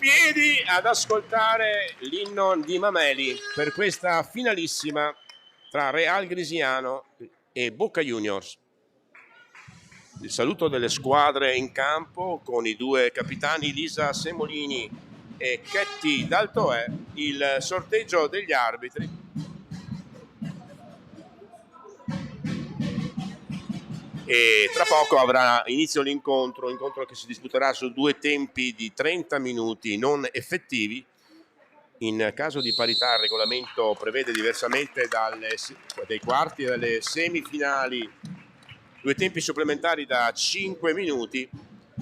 piedi ad ascoltare l'inno di Mameli per questa finalissima tra Real Grisiano e Boca Juniors. Il saluto delle squadre in campo con i due capitani Lisa Semolini e Chetti Daltoè, il sorteggio degli arbitri. E tra poco avrà inizio l'incontro che si disputerà su due tempi di 30 minuti non effettivi. In caso di parità il regolamento prevede diversamente dai quarti e dalle semifinali due tempi supplementari da 5 minuti.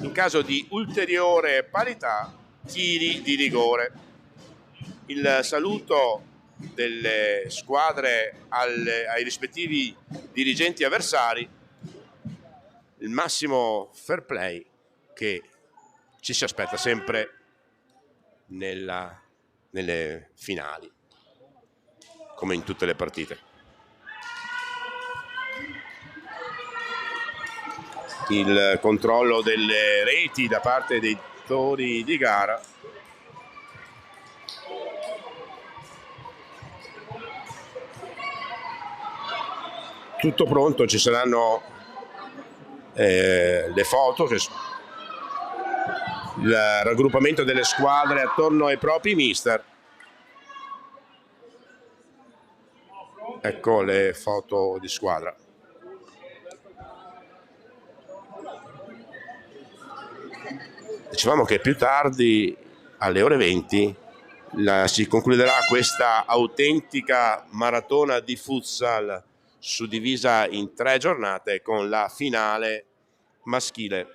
In caso di ulteriore parità, tiri di rigore. Il saluto delle squadre ai rispettivi dirigenti avversari, il massimo fair play che ci si aspetta sempre nelle finali, come in tutte le partite. Il controllo delle reti da parte dei direttori di gara. Tutto pronto, ci saranno le foto, il raggruppamento delle squadre attorno ai propri mister. Ecco le foto di squadra. Dicevamo che più tardi, alle ore 20, si concluderà questa autentica maratona di futsal suddivisa in 3 giornate con la finale maschile.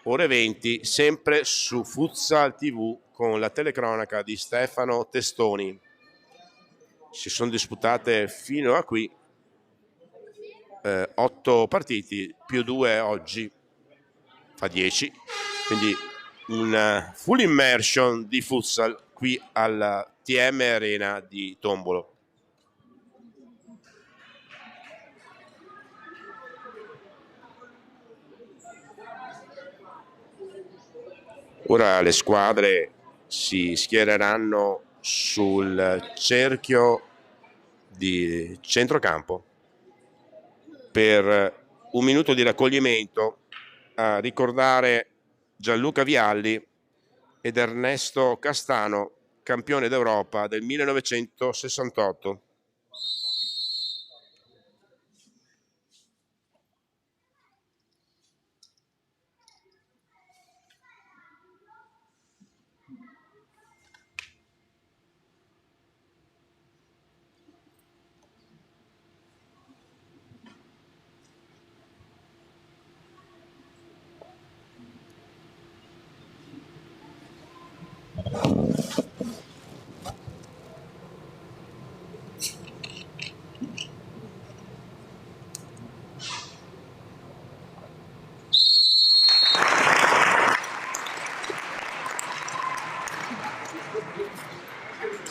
Ore 20, sempre su Futsal TV con la telecronaca di Stefano Testoni. Si sono disputate fino a qui 8 partiti più 2 oggi, fa 10, quindi un full immersion di futsal qui alla TM Arena di Tombolo. Ora le squadre si schiereranno sul cerchio di centrocampo per un minuto di raccoglimento a ricordare Gianluca Vialli ed Ernesto Castano, campione d'Europa del 1968.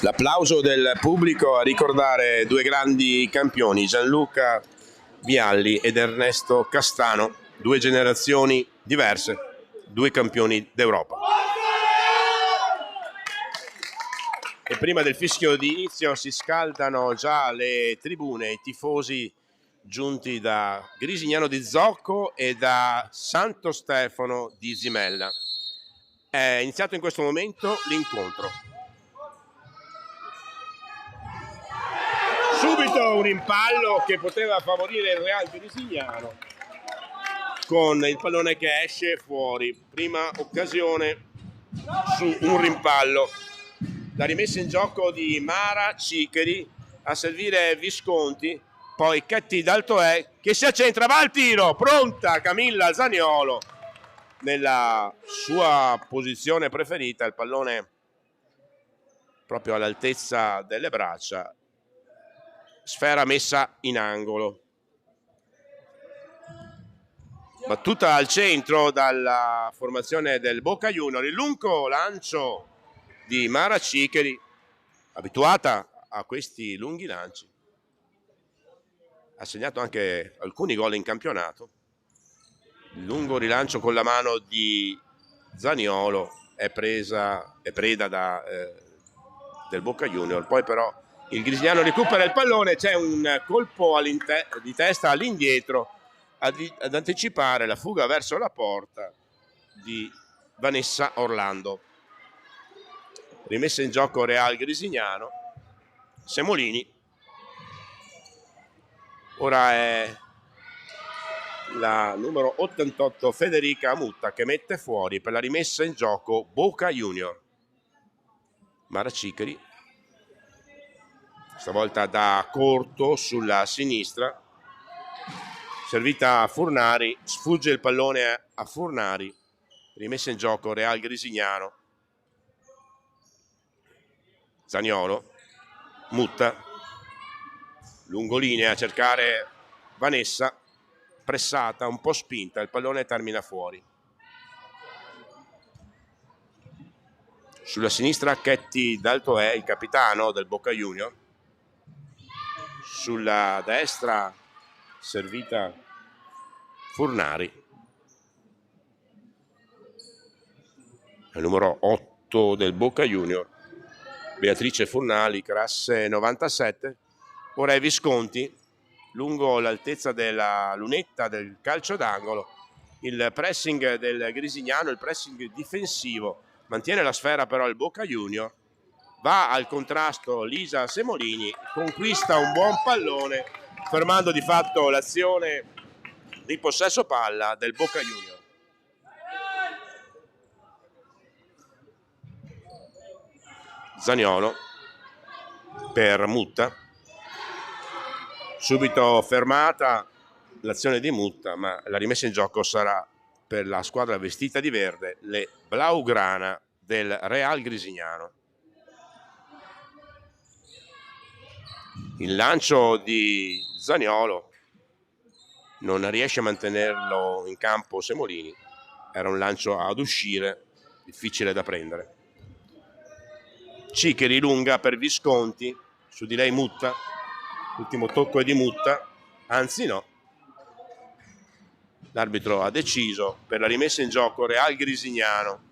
L'applauso del pubblico a ricordare due grandi campioni, Gianluca Vialli ed Ernesto Castano, due generazioni diverse, due campioni d'Europa. E prima del fischio di inizio si scaldano già le tribune, i tifosi giunti da Grisignano di Zocco e da Santo Stefano di Zimella. È iniziato in questo momento l'incontro. Subito un rimpallo che poteva favorire il Real Grisignano con il pallone che esce fuori. Prima occasione su un rimpallo. La rimessa in gioco di Mara Ciccheri a servire Visconti, poi Chetti Daltoè che si accentra, va al tiro, pronta Camilla Zaniolo nella sua posizione preferita, il pallone proprio all'altezza delle braccia. Sfera messa in angolo, battuta al centro dalla formazione del Boca Juniors. Il lungo lancio di Mara Ciccheri, abituata a questi lunghi lanci, ha segnato anche alcuni gol in campionato. Il lungo rilancio con la mano di Zaniolo è preda del Boca Junior. Poi però il Grisignano recupera il pallone, c'è un colpo di testa all'indietro ad anticipare la fuga verso la porta di Vanessa Orlando. Rimessa in gioco Real Grisignano. Semolini. Ora è la numero 88 Federica Mutta che mette fuori per la rimessa in gioco Boca Junior. Mara Ciccheri, stavolta da corto sulla sinistra, servita a Furnari, sfugge il pallone a Furnari, rimessa in gioco Real Grisignano. Zaniolo, Mutta, lungolinea a cercare Vanessa, pressata, un po' spinta, il pallone termina fuori. Sulla sinistra Chetti Daltoè, il capitano del Boca Junior. Sulla destra servita Furnari. Il numero 8 del Boca Junior, Beatrice Furnali, classe 97. Ora è Visconti, lungo l'altezza della lunetta del calcio d'angolo. Il pressing del Grisignano, il pressing difensivo. Mantiene la sfera però il Boca Junior, va al contrasto Lisa Semolini, conquista un buon pallone, fermando di fatto l'azione di possesso palla del Boca Junior. Zaniolo per Mutta, subito fermata l'azione di Mutta, ma la rimessa in gioco sarà per la squadra vestita di verde, le Blaugrana del Real Grisignano. Il lancio di Zaniolo non riesce a mantenerlo in campo Semolini, era un lancio ad uscire, difficile da prendere. Ciccheri lunga per Visconti, su di lei Mutta, l'ultimo tocco è di Mutta, anzi no. L'arbitro ha deciso per la rimessa in gioco Real Grisignano.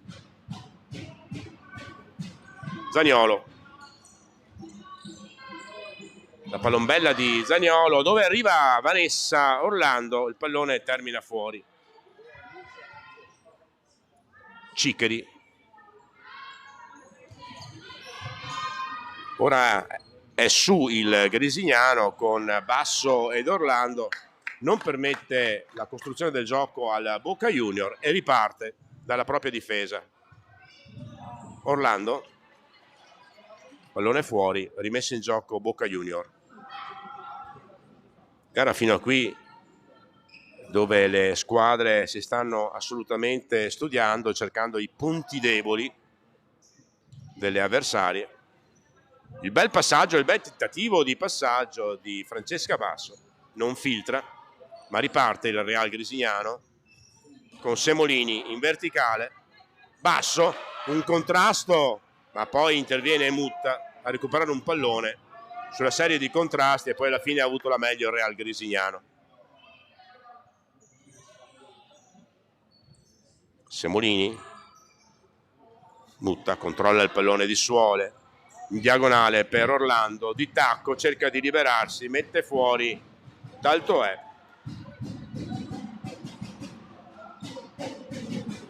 Zaniolo. La palombella di Zaniolo, dove arriva Vanessa Orlando, il pallone termina fuori. Ciccheri. Ora è su il Grisignano con Basso ed Orlando. Non permette la costruzione del gioco al Boca Junior e riparte dalla propria difesa. Orlando, pallone fuori, rimessa in gioco Boca Junior. Gara fino a qui dove le squadre si stanno assolutamente studiando, cercando i punti deboli delle avversarie. Il bel passaggio, il bel tentativo di passaggio di Francesca Basso, non filtra, ma riparte il Real Grisignano con Semolini in verticale. Basso, un contrasto, ma poi interviene Mutta a recuperare un pallone sulla serie di contrasti e poi alla fine ha avuto la meglio il Real Grisignano. Semolini, Mutta controlla il pallone di Suole, in diagonale per Orlando, di tacco cerca di liberarsi, mette fuori Daltoè.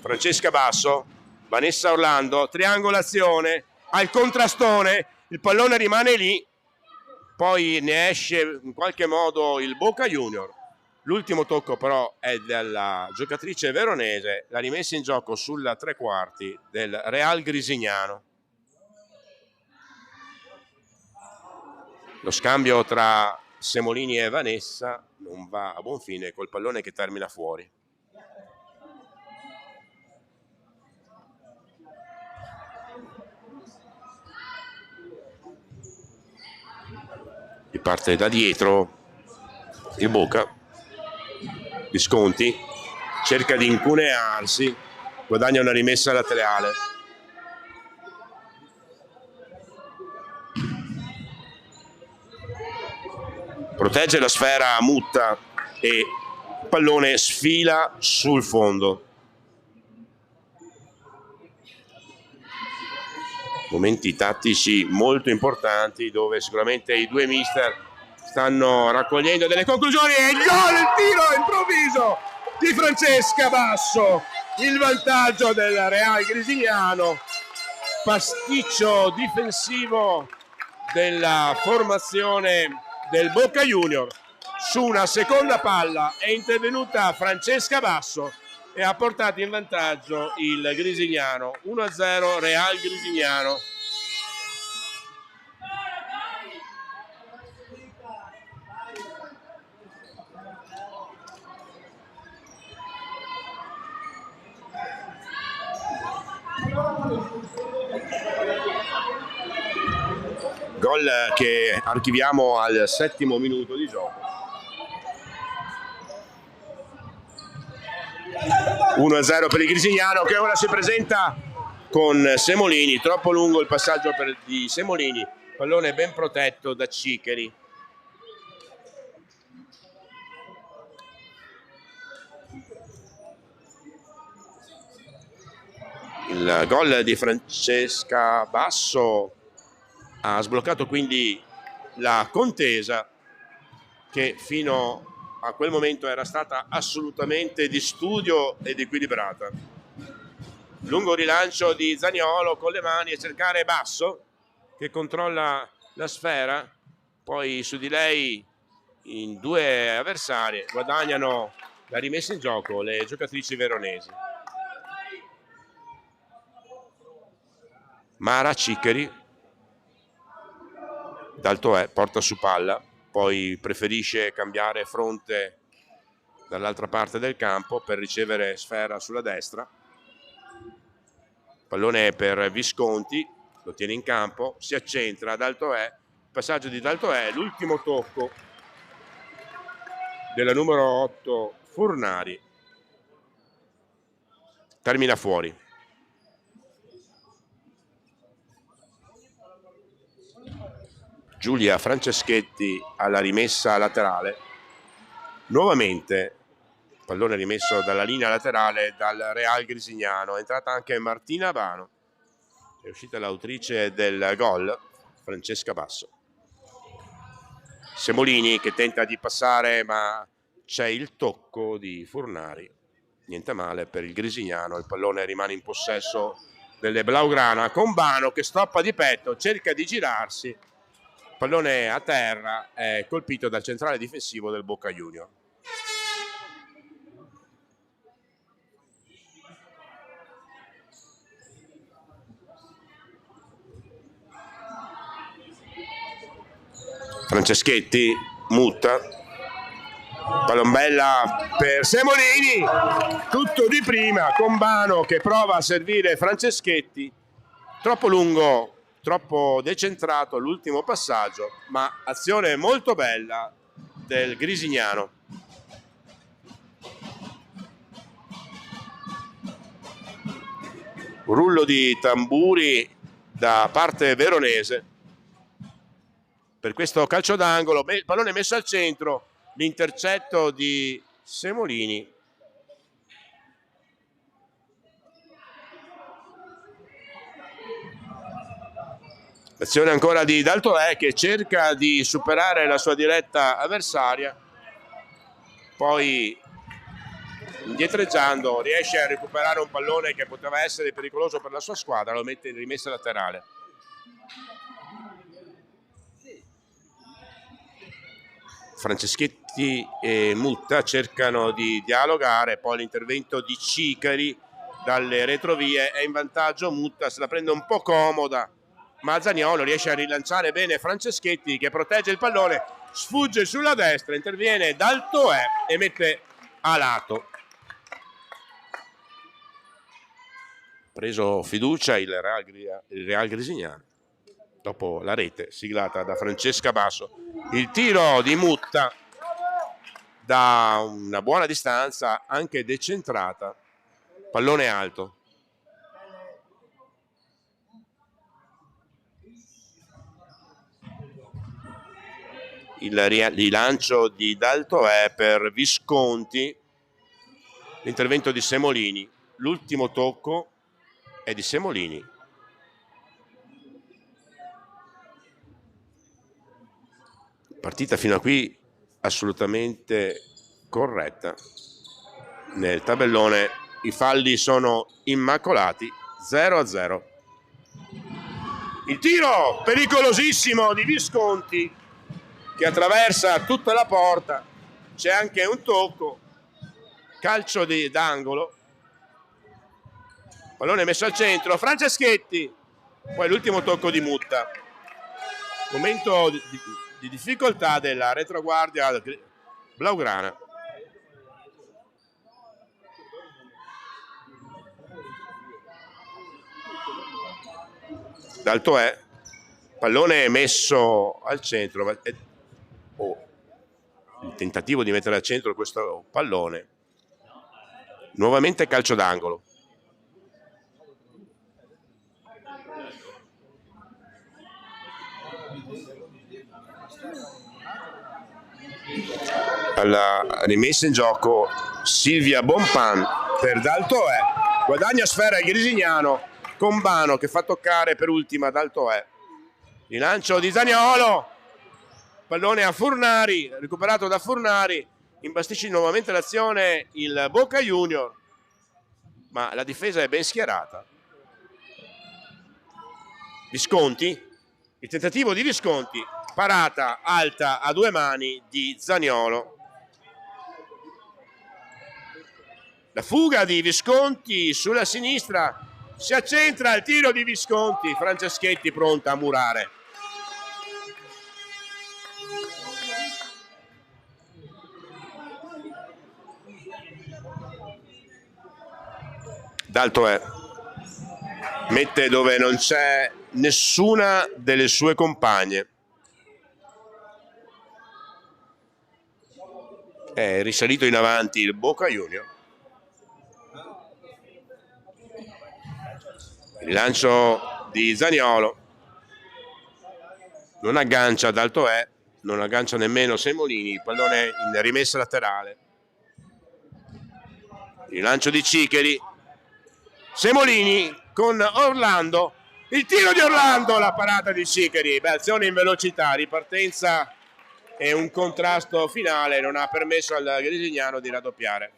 Francesca Basso, Vanessa Orlando, triangolazione, al contrastone, il pallone rimane lì, poi ne esce in qualche modo il Boca Junior. L'ultimo tocco però è della giocatrice veronese, la rimessa in gioco sulla tre quarti del Real Grisignano. Lo scambio tra Semolini e Vanessa non va a buon fine col pallone che termina fuori. Parte da dietro il Boca. Visconti cerca di incunearsi, guadagna una rimessa laterale. Protegge la sfera Mutta e il pallone sfila sul fondo. Momenti tattici molto importanti dove sicuramente i due mister stanno raccogliendo delle conclusioni e il gol, il tiro improvviso di Francesca Basso, il vantaggio del Real Grisignano, pasticcio difensivo della formazione del Boca Junior. Su una seconda palla è intervenuta Francesca Basso e ha portato in vantaggio il Grisignano. 1-0 Real Grisignano. Gol che archiviamo al 7° minuto di gioco. 1-0 per il Grisignano, che ora si presenta con Semolini. Troppo lungo il passaggio di Semolini, pallone ben protetto da Ciccheri. Il gol di Francesca Basso ha sbloccato quindi la contesa, che fino a quel momento era stata assolutamente di studio ed equilibrata. Lungo rilancio di Zaniolo con le mani a cercare Basso, che controlla la sfera, poi su di lei in due avversari guadagnano la rimessa in gioco le giocatrici veronesi. Mara Ciccheri, Daltoè porta su palla, poi preferisce cambiare fronte dall'altra parte del campo per ricevere sfera sulla destra. Pallone per Visconti, lo tiene in campo, si accentra Daltoè, passaggio di Daltoè, l'ultimo tocco della numero 8 Furnari, termina fuori. Giulia Franceschetti alla rimessa laterale, nuovamente pallone rimesso dalla linea laterale dal Real Grisignano. È entrata anche Martina Abano, è uscita l'autrice del gol, Francesca Basso. Semolini che tenta di passare, ma c'è il tocco di Furnari, niente male per il Grisignano. Il pallone rimane in possesso delle Blaugrana con Bano che stoppa di petto, cerca di girarsi. Pallone a terra, è colpito dal centrale difensivo del Boca Junior. Franceschetti, Mutta, palombella per Semolini, tutto di prima con Bano che prova a servire Franceschetti, troppo lungo, troppo decentrato l'ultimo passaggio, ma azione molto bella del Grisignano. Rullo di tamburi da parte veronese per questo calcio d'angolo, il pallone messo al centro, l'intercetto di Semolini. Azione ancora di Daltoè che cerca di superare la sua diretta avversaria, poi indietreggiando riesce a recuperare un pallone che poteva essere pericoloso per la sua squadra, lo mette in rimessa laterale. Franceschetti e Mutta cercano di dialogare, poi l'intervento di Ciccheri dalle retrovie, è in vantaggio Mutta, se la prende un po' comoda, ma Zaniolo riesce a rilanciare bene Franceschetti che protegge il pallone, sfugge sulla destra, interviene Daltoè e mette a lato. Preso fiducia il Real Grisignano dopo la rete siglata da Francesca Basso. Il tiro di Mutta da una buona distanza, anche decentrata, pallone alto. Il rilancio di Daltoè per Visconti, l'intervento di Semolini, l'ultimo tocco è di Semolini. Partita fino a qui assolutamente corretta. Nel tabellone i falli sono immacolati, 0-0. Il tiro pericolosissimo di Visconti che attraversa tutta la porta, c'è anche un tocco, calcio d'angolo, pallone messo al centro, Franceschetti, poi l'ultimo tocco di Mutta. Momento di difficoltà della retroguardia blaugrana. Daltoè, pallone messo al centro, il tentativo di mettere al centro questo pallone, nuovamente calcio d'angolo. Alla rimessa in gioco Silvia Bonpan per Daltoè, guadagna sfera il Grisignano con Bano che fa toccare per ultima Daltoè. Il lancio di Zaniolo, pallone a Furnari, recuperato da Furnari, imbastisce nuovamente l'azione il Boca Junior, ma la difesa è ben schierata. Visconti, il tentativo di Visconti, parata alta a due mani di Zaniolo. La fuga di Visconti sulla sinistra, si accentra il tiro di Visconti, Franceschetti pronta a murare. Daltoè mette dove non c'è nessuna delle sue compagne. È risalito in avanti il Boca Junior. Il lancio di Zaniolo non aggancia Daltoè, non aggancia nemmeno Semolini, il pallone in rimessa laterale. Il lancio di Cicheri, Semolini con Orlando, il tiro di Orlando, la parata di Cicheri, azione in velocità, ripartenza e un contrasto finale non ha permesso al Grisignano di raddoppiare.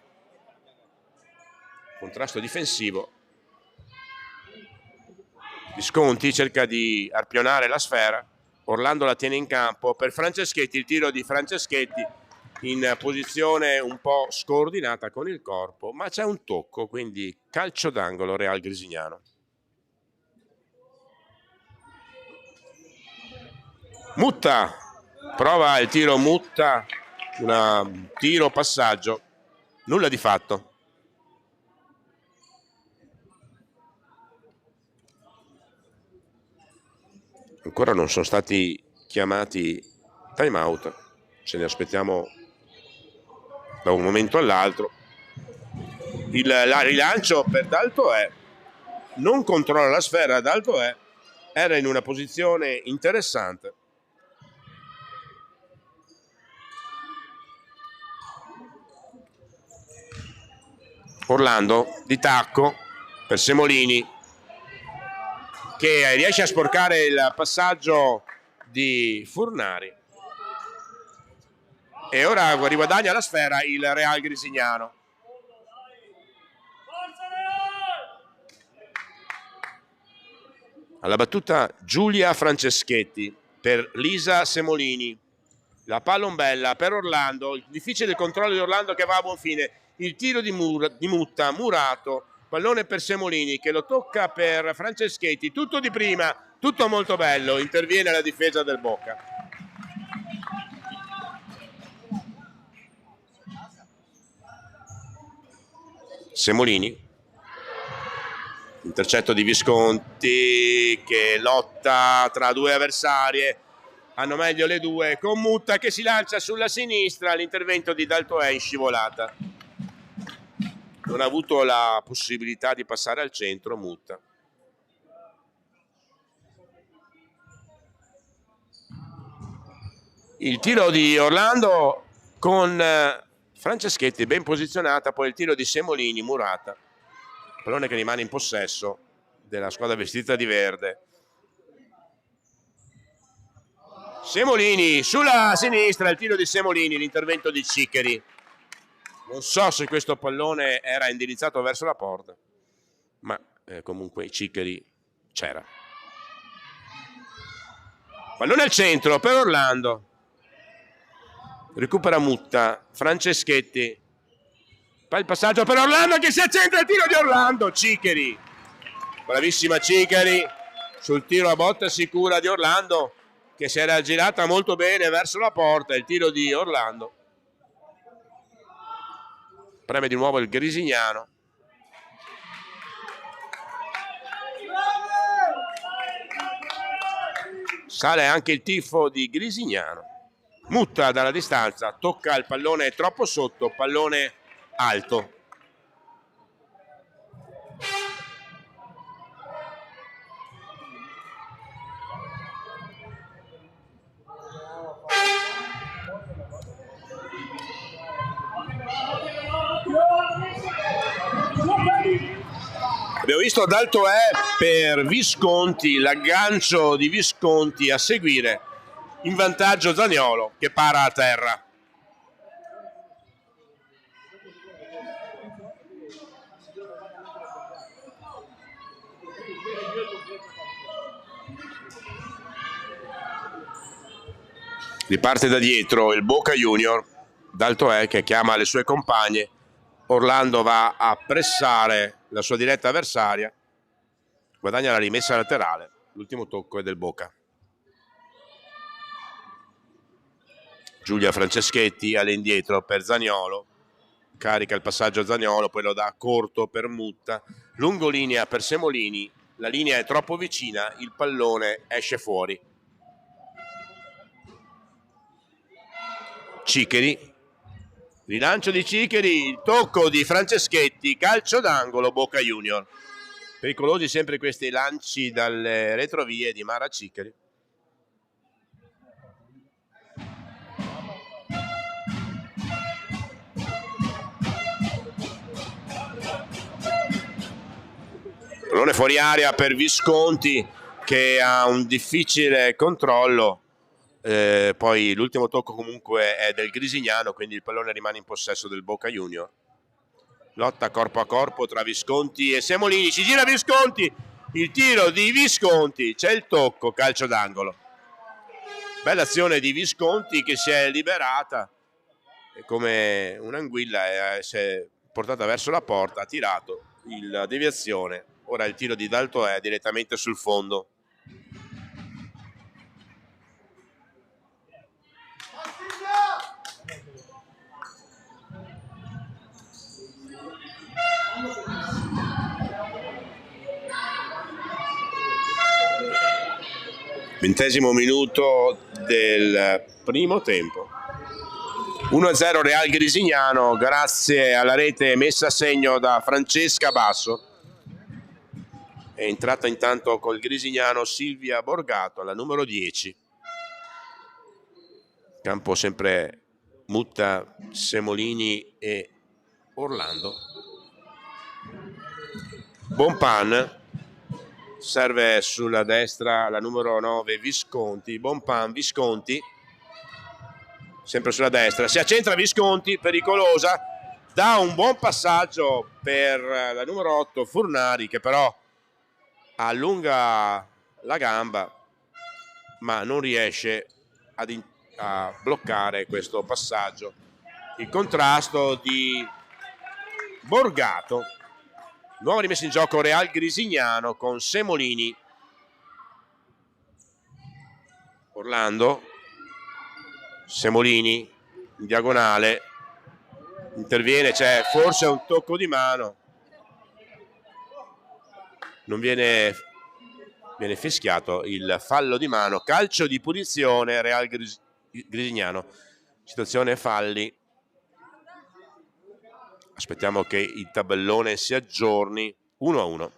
Contrasto difensivo. Visconti cerca di arpionare la sfera, Orlando la tiene in campo per Franceschetti, il tiro di Franceschetti in posizione un po' scordinata con il corpo, ma c'è un tocco, quindi calcio d'angolo Real Grisignano. Mutta, prova il tiro Mutta, un tiro passaggio, nulla di fatto. Ancora non sono stati chiamati time out, ce ne aspettiamo da un momento all'altro. Il rilancio per Daltoè, non controlla la sfera, Daltoè era in una posizione interessante. Orlando di tacco per Semolini che riesce a sporcare il passaggio di Furnari e ora riguadagna la sfera il Real Grisignano. Alla battuta Giulia Franceschetti per Lisa Semolini, la pallombella per Orlando, il difficile controllo di Orlando che va a buon fine, il tiro di Mutta, murato, pallone per Semolini che lo tocca per Franceschetti, tutto di prima, tutto molto bello, interviene la difesa del Boca. Semolini, intercetto di Visconti che lotta tra due avversarie, hanno meglio le due, con Mutta che si lancia sulla sinistra, l'intervento di Daltoè in scivolata. Non ha avuto la possibilità di passare al centro Mutta. Il tiro di Orlando con Franceschetti ben posizionata, poi il tiro di Semolini, murata. Pallone che rimane in possesso della squadra vestita di verde. Semolini sulla sinistra, il tiro di Semolini, l'intervento di Ciccheri. Non so se questo pallone era indirizzato verso la porta, ma comunque Ciccheri c'era. Pallone al centro per Orlando. Recupera Mutta, Franceschetti. Poi il passaggio per Orlando che si accentra, il tiro di Orlando. Ciccheri, bravissima Ciccheri sul tiro a botta sicura di Orlando, che si era girata molto bene verso la porta. Il tiro di Orlando. Preme di nuovo il Grisignano. Sale anche il tifo di Grisignano. Mutta dalla distanza, tocca il pallone troppo sotto, pallone alto. Abbiamo visto d'alto per Visconti, l'aggancio di Visconti a seguire, in vantaggio Zaniolo che para a terra. Riparte da dietro il Boca Junior, d'alto che chiama le sue compagne. Orlando va a pressare la sua diretta avversaria, guadagna la rimessa laterale, l'ultimo tocco è del Boca. Giulia Franceschetti all'indietro per Zaniolo, carica il passaggio a Zaniolo, poi lo dà corto per Mutta, lungolinea per Semolini, la linea è troppo vicina, il pallone esce fuori. Ciccheri, rilancio di Ciccheri, il tocco di Franceschetti, calcio d'angolo Boca Junior. Pericolosi sempre questi lanci dalle retrovie di Mara Ciccheri. Pallone fuori area per Visconti che ha un difficile controllo. Poi l'ultimo tocco comunque è del Grisignano, quindi il pallone rimane in possesso del Boca Junior. Lotta corpo a corpo tra Visconti e Semolini, si gira Visconti, il tiro di Visconti, c'è il tocco, calcio d'angolo. Bella azione di Visconti che si è liberata come un'anguilla, si è portata verso la porta, ha tirato la deviazione. Ora il tiro di d'alto è direttamente sul fondo. Ventesimo minuto del primo tempo. 1-0 Real Grisignano grazie alla rete messa a segno da Francesca Basso. È entrata intanto col Grisignano Silvia Borgato alla numero 10. Campo sempre Mutta, Semolini e Orlando. Bonpan serve sulla destra la numero 9 Visconti. Bonpan, Visconti sempre sulla destra, si accentra Visconti, pericolosa, dà un buon passaggio per la numero 8 Furnari che però allunga la gamba ma non riesce a bloccare questo passaggio. Il contrasto di Borgato. Nuova rimessa in gioco Real Grisignano con Semolini. Orlando, Semolini in diagonale, interviene, c'è forse un tocco di mano, non viene fischiato il fallo di mano, calcio di punizione Real Grisignano, situazione falli. Aspettiamo che il tabellone si aggiorni. 1-1.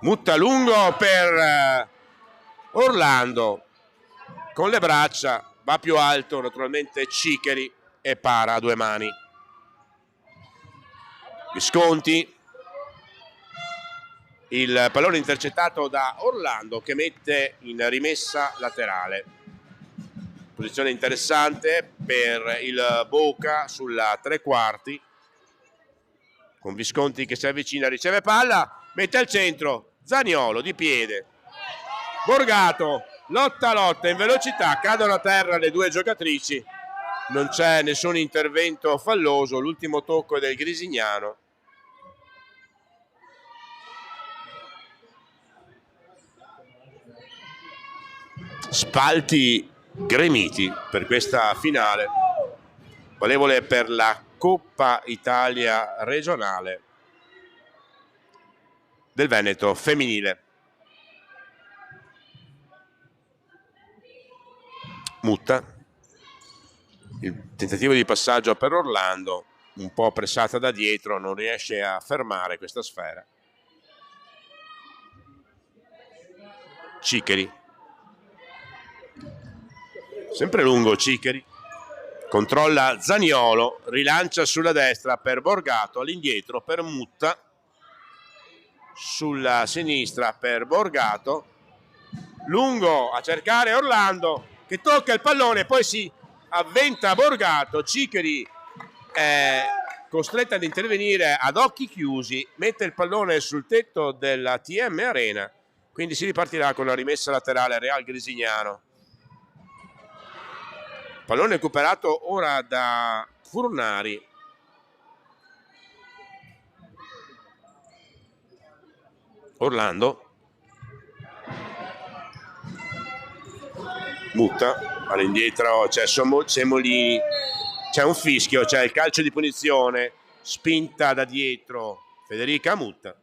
Mutta lungo per Orlando, con le braccia, va più alto naturalmente Ciccheri e para a due mani. Visconti, Il pallone intercettato da Orlando che mette in rimessa laterale. Posizione interessante per il Boca sulla tre quarti, con Visconti che si avvicina, riceve palla, mette al centro, Zaniolo di piede, Borgato, lotta in velocità, cadono a terra le due giocatrici, non c'è nessun intervento falloso, l'ultimo tocco è del Grisignano. Spalti gremiti per questa finale, valevole per la Coppa Italia regionale del Veneto femminile. Mutta, il tentativo di passaggio per Orlando, un po' pressata da dietro, non riesce a fermare questa sfera. Ciccheri, sempre lungo Ciccheri, controlla Zaniolo, rilancia sulla destra per Borgato, all'indietro per Mutta, sulla sinistra per Borgato, lungo a cercare Orlando che tocca il pallone, poi si avventa Borgato, Ciccheri è costretta ad intervenire ad occhi chiusi, mette il pallone sul tetto della TM Arena, quindi si ripartirà con la rimessa laterale Real Grisignano. Pallone recuperato ora da Furnari. Orlando. Mutta, all'indietro c'è Semolini, c'è un fischio, c'è il calcio di punizione, spinta da dietro Federica Mutta.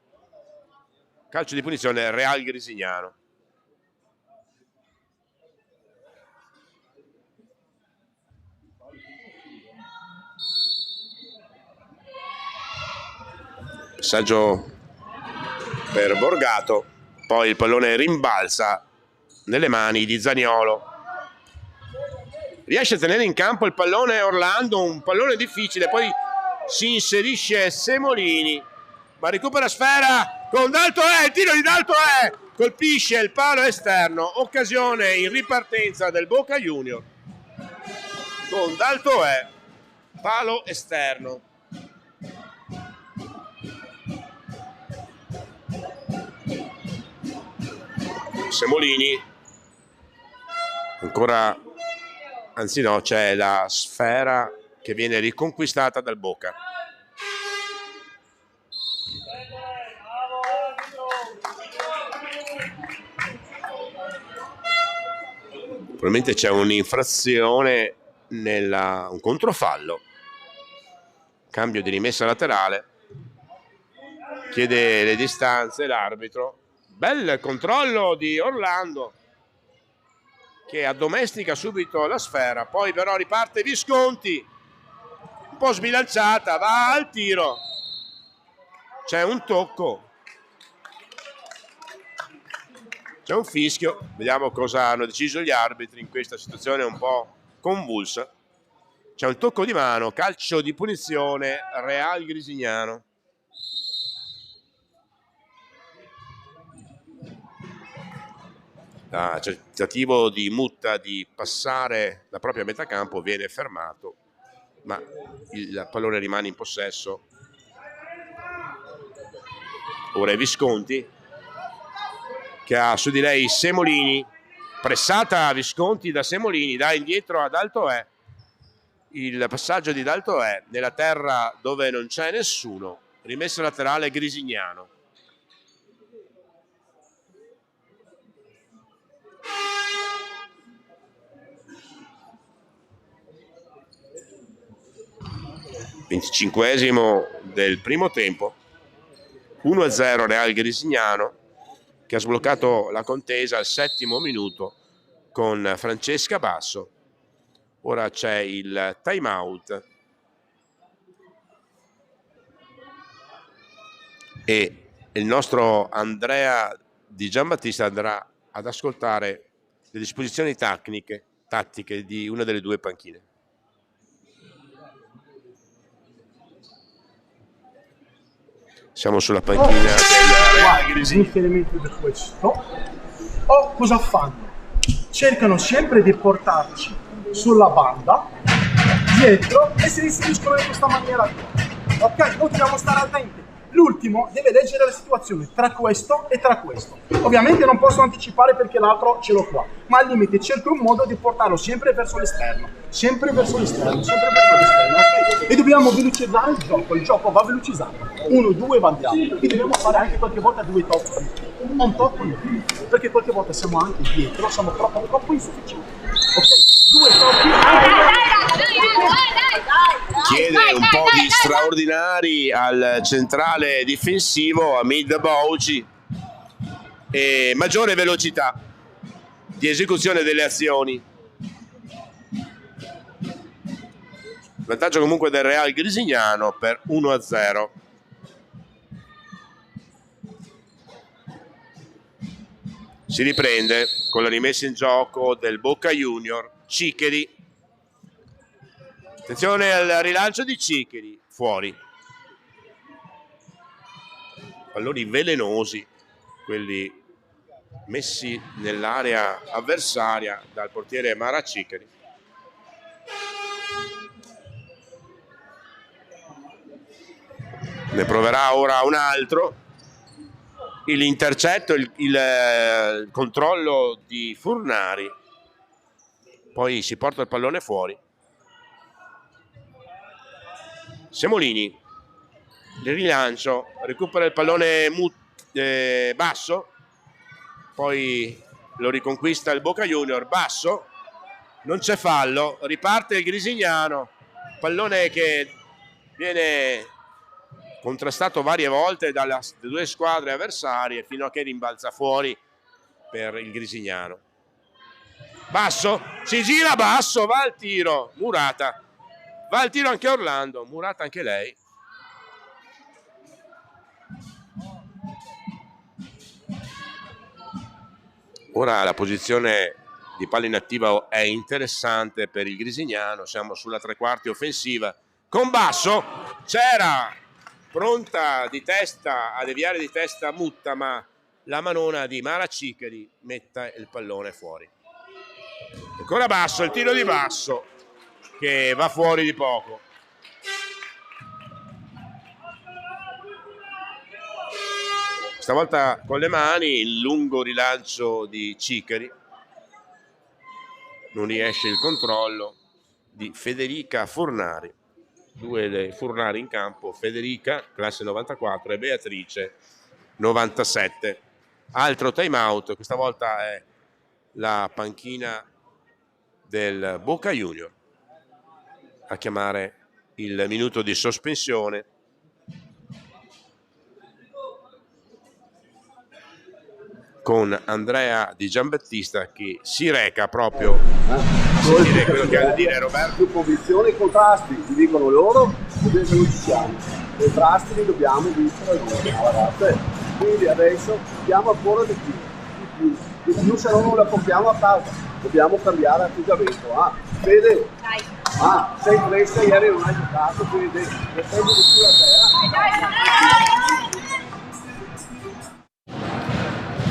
Calcio di punizione Real Grisignano. Passaggio per Borgato, poi il pallone rimbalza nelle mani di Zaniolo. Riesce a tenere in campo il pallone Orlando, un pallone difficile, poi si inserisce Semolini, ma recupera sfera con Daltoè, il tiro di Daltoè colpisce il palo esterno, occasione in ripartenza del Boca Junior con Daltoè, palo esterno. Semolini ancora, anzi no, c'è la sfera che viene riconquistata dal Boca. Probabilmente c'è un'infrazione, un controfallo, cambio di rimessa laterale, chiede le distanze l'arbitro. Bel controllo di Orlando che addomestica subito la sfera, poi però riparte Visconti, un po' sbilanciata, va al tiro, c'è un tocco, c'è un fischio, vediamo cosa hanno deciso gli arbitri in questa situazione un po' convulsa. C'è un tocco di mano, calcio di punizione Real Grisignano. Il tentativo di Mutta di passare la propria metà campo viene fermato, ma il pallone rimane in possesso. Ora è Visconti che ha su di lei Semolini, pressata Visconti da Semolini, dà indietro ad Daltoè, il passaggio di Daltoè nella terra dove non c'è nessuno, rimessa laterale Grisignano. (25esimo del primo tempo), 1-0 Real Grisignano, che ha sbloccato la contesa al 7° minuto con Francesca Basso. Ora c'è il time out e il nostro Andrea Di Giambattista andrà ad ascoltare le disposizioni tattiche di una delle due panchine. Siamo sulla panchina del Real Grisignan. L'inserimento di questo. O cosa fanno? Cercano sempre di portarci sulla banda, dietro, e si inseriscono in questa maniera qua. Ok? Noi dobbiamo stare attenti. L'ultimo deve leggere la situazione tra questo e tra questo. Ovviamente non posso anticipare perché l'altro ce l'ho qua, ma al limite cerco un modo di portarlo sempre verso l'esterno, sempre verso l'esterno, sempre verso l'esterno, ok? E dobbiamo velocizzare il gioco va velocizzato. 1, 2 va andiamo. E dobbiamo fare anche qualche volta 2 tocchi. Un tocco no, perché qualche volta siamo anche dietro, siamo troppo insufficienti. Ok? 2 tocchi. Chiede un po' di straordinari al centrale difensivo Hamid Bouchi e maggiore velocità di esecuzione delle azioni. Vantaggio comunque del Real Grisignano per 1-0. Si riprende con la rimessa in gioco del Boca Junior. Ciccheri. Attenzione al rilancio di Ciccheri. Fuori. Palloni velenosi, quelli messi nell'area avversaria dal portiere Mara Ciccheri. Ne proverà ora un altro. L'intercetto, il controllo di Furnari, poi si porta il pallone fuori. Semolini, il rilancio, recupera il pallone basso, poi lo riconquista il Boca Junior, basso, non c'è fallo, riparte il Grisignano, pallone che viene contrastato varie volte dalle 2 squadre avversarie fino a che rimbalza fuori per il Grisignano. Basso, si gira basso, va al tiro, Murata, va al tiro anche Orlando, Murata anche lei. Ora la posizione di palla inattiva è interessante per il Grisignano, siamo sulla 3/4 offensiva, con Basso, c'era pronta di testa a deviare di testa Mutta, ma la manona di Mara Ciccheri mette il pallone fuori. Ancora Basso, il tiro di Basso che va fuori di poco. Stavolta con le mani, il lungo rilancio di Ciccheri, non riesce il controllo di Federica Furnari. 2 dei Furnari in campo, Federica classe 94 e Beatrice 97. Altro time out, questa volta è la panchina del Boca Junior a chiamare il minuto di sospensione. Con Andrea Di Giambattista che si reca proprio a sentire quello che ha da dire Roberto. Più convinzione e contrasti, ti dicono loro, che non ci siamo. I contrasti li dobbiamo vincere noi, ragazze. Quindi adesso dobbiamo ancora di più, se no non la portiamo a casa. Dobbiamo cambiare atteggiamento. Fede, sei fresca, ieri non hai giocato, quindi difendi di più a te.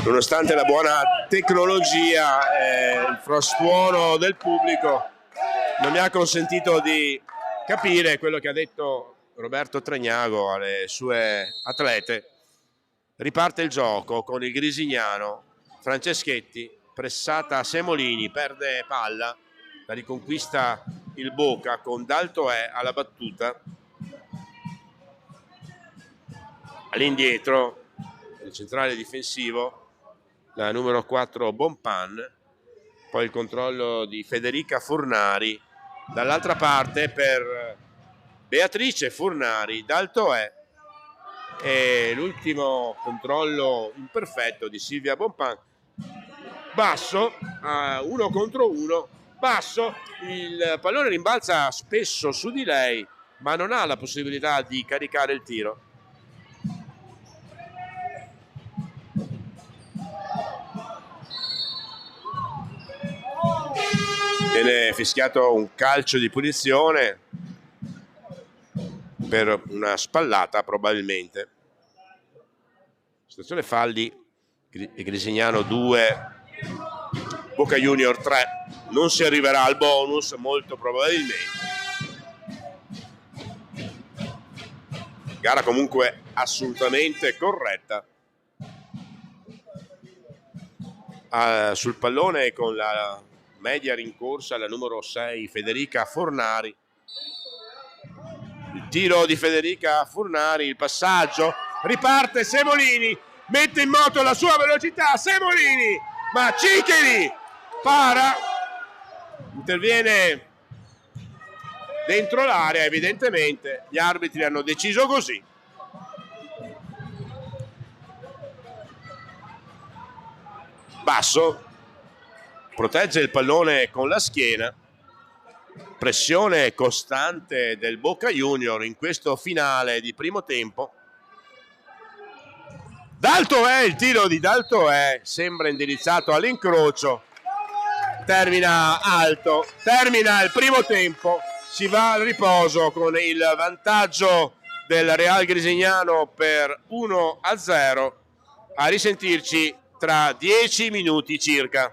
Nonostante la buona tecnologia e il frastuono del pubblico, non mi ha consentito di capire quello che ha detto Roberto Tregnago alle sue atlete. Riparte il gioco con il Grisignano, Franceschetti, pressata a Semolini, perde palla, la riconquista il Boca con Daltoè alla battuta. All'indietro, il centrale difensivo, la numero 4 Bonpan, poi il controllo di Federica Furnari, dall'altra parte per Beatrice Furnari, Daltoè, e l'ultimo controllo imperfetto di Silvia Bonpan. Basso, 1 contro 1, Basso, il pallone rimbalza spesso su di lei, ma non ha la possibilità di caricare il tiro. Viene fischiato un calcio di punizione per una spallata probabilmente. situazione falli, Grisignano 2, Boca Junior 3, non si arriverà al bonus molto probabilmente. Gara comunque assolutamente corretta. Sul pallone con la media rincorsa la numero 6 Federica Fornari. Il tiro di Federica Fornari, il passaggio, riparte Semolini, mette in moto la sua velocità, Semolini, ma Cicchini para, interviene dentro l'area, evidentemente gli arbitri hanno deciso così. Basso protegge il pallone con la schiena, pressione costante del Boca Junior in questo finale di primo tempo. Daltoe, il tiro di Daltoe sembra indirizzato all'incrocio, termina alto, termina il primo tempo, si va al riposo con il vantaggio del Real Grisignano per 1-0, a risentirci tra 10 minuti circa.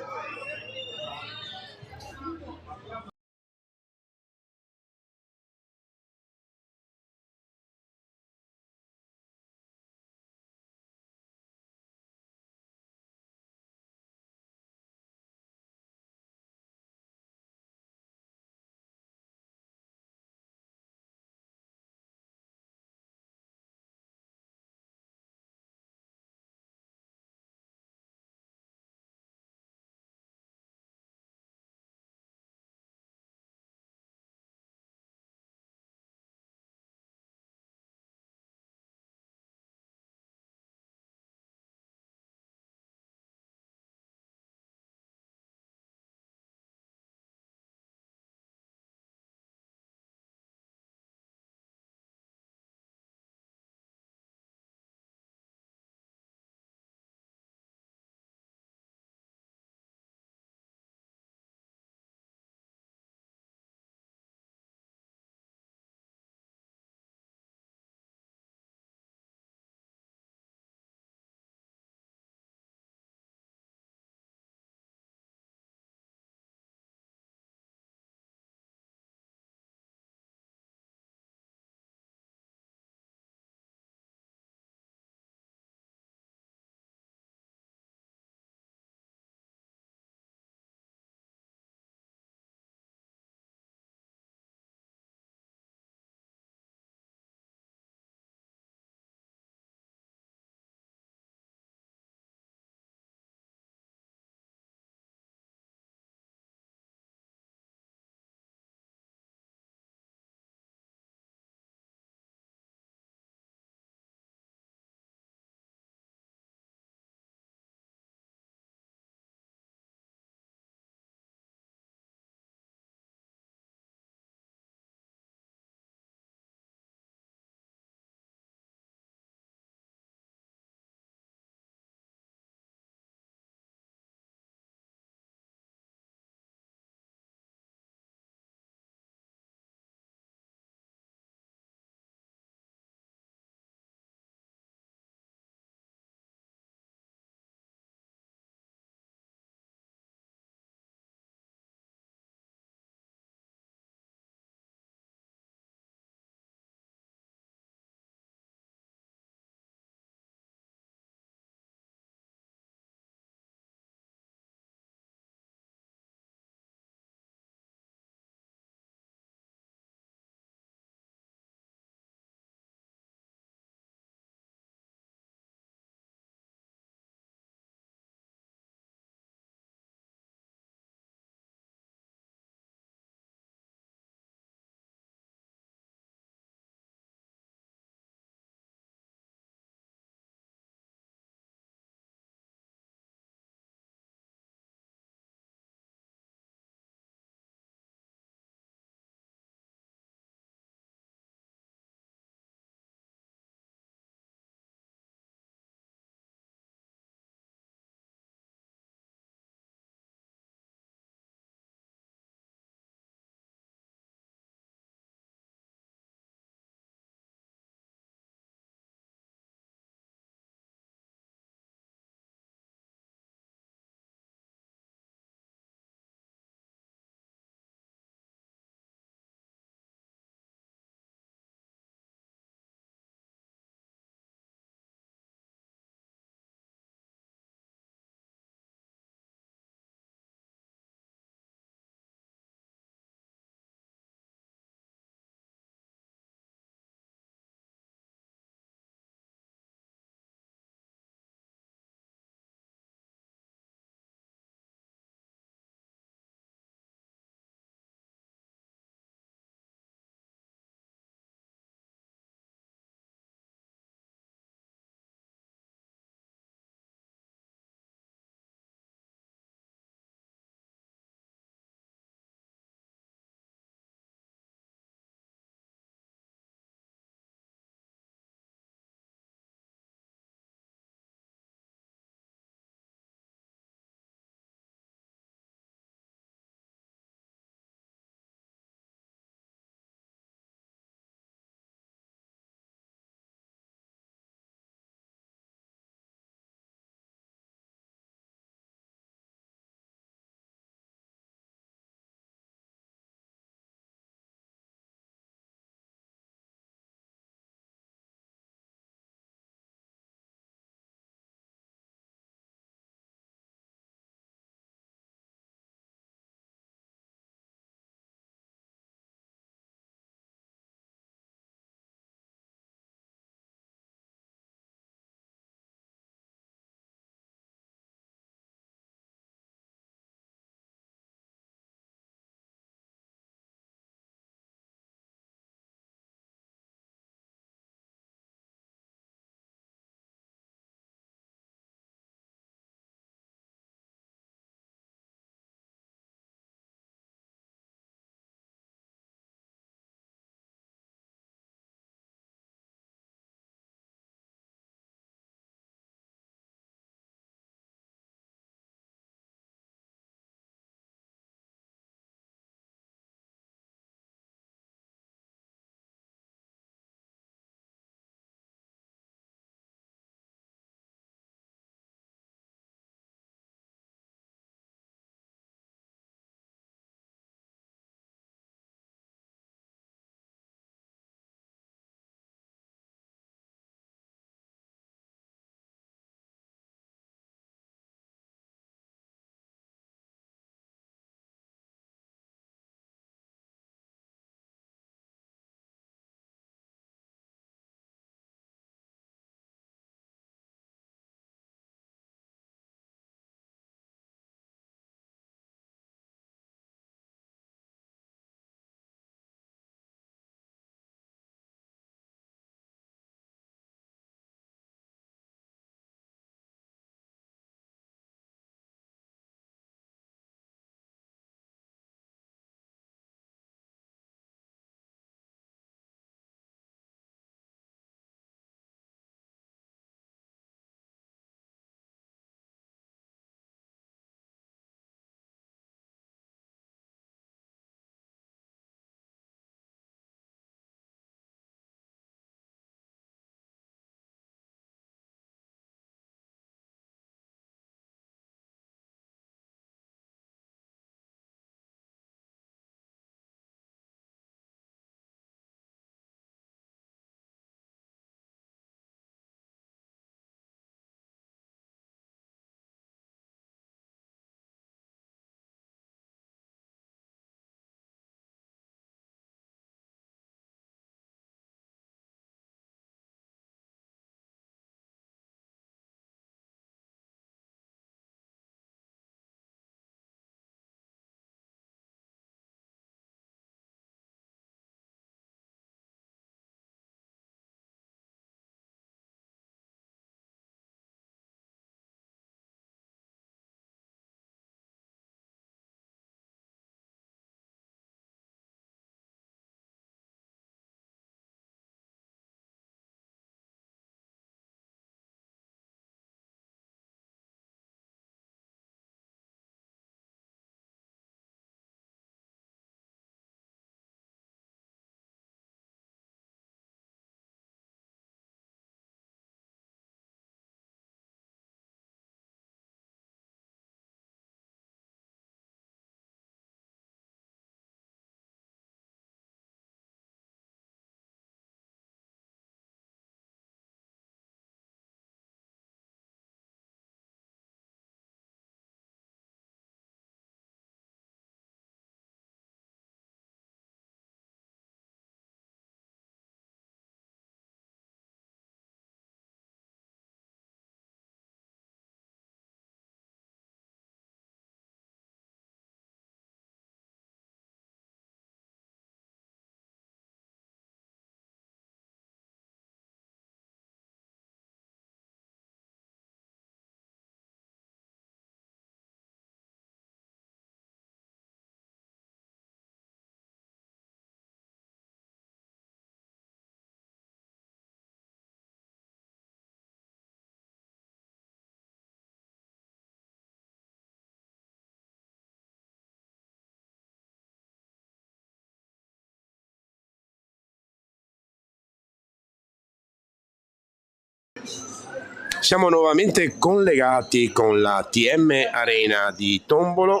Siamo nuovamente collegati con la TM Arena di Tombolo,